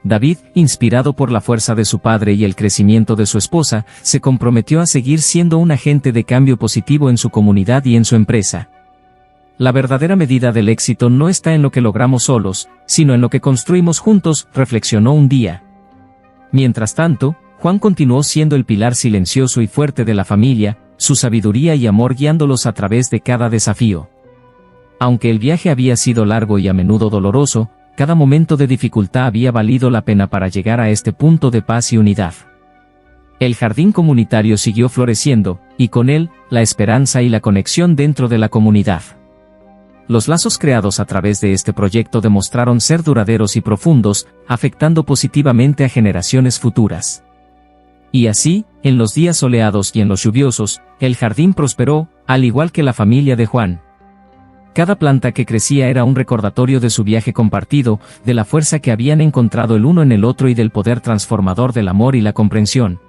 David, inspirado por la fuerza de su padre y el crecimiento de su esposa, se comprometió a seguir siendo un agente de cambio positivo en su comunidad y en su empresa. «La verdadera medida del éxito no está en lo que logramos solos, sino en lo que construimos juntos», reflexionó un día. Mientras tanto, Juan continuó siendo el pilar silencioso y fuerte de la familia, su sabiduría y amor guiándolos a través de cada desafío. Aunque el viaje había sido largo y a menudo doloroso, cada momento de dificultad había valido la pena para llegar a este punto de paz y unidad. El jardín comunitario siguió floreciendo, y con él, la esperanza y la conexión dentro de la comunidad. Los lazos creados a través de este proyecto demostraron ser duraderos y profundos, afectando positivamente a generaciones futuras. Y así, en los días soleados y en los lluviosos, el jardín prosperó, al igual que la familia de Juan. Cada planta que crecía era un recordatorio de su viaje compartido, de la fuerza que habían encontrado el uno en el otro y del poder transformador del amor y la comprensión.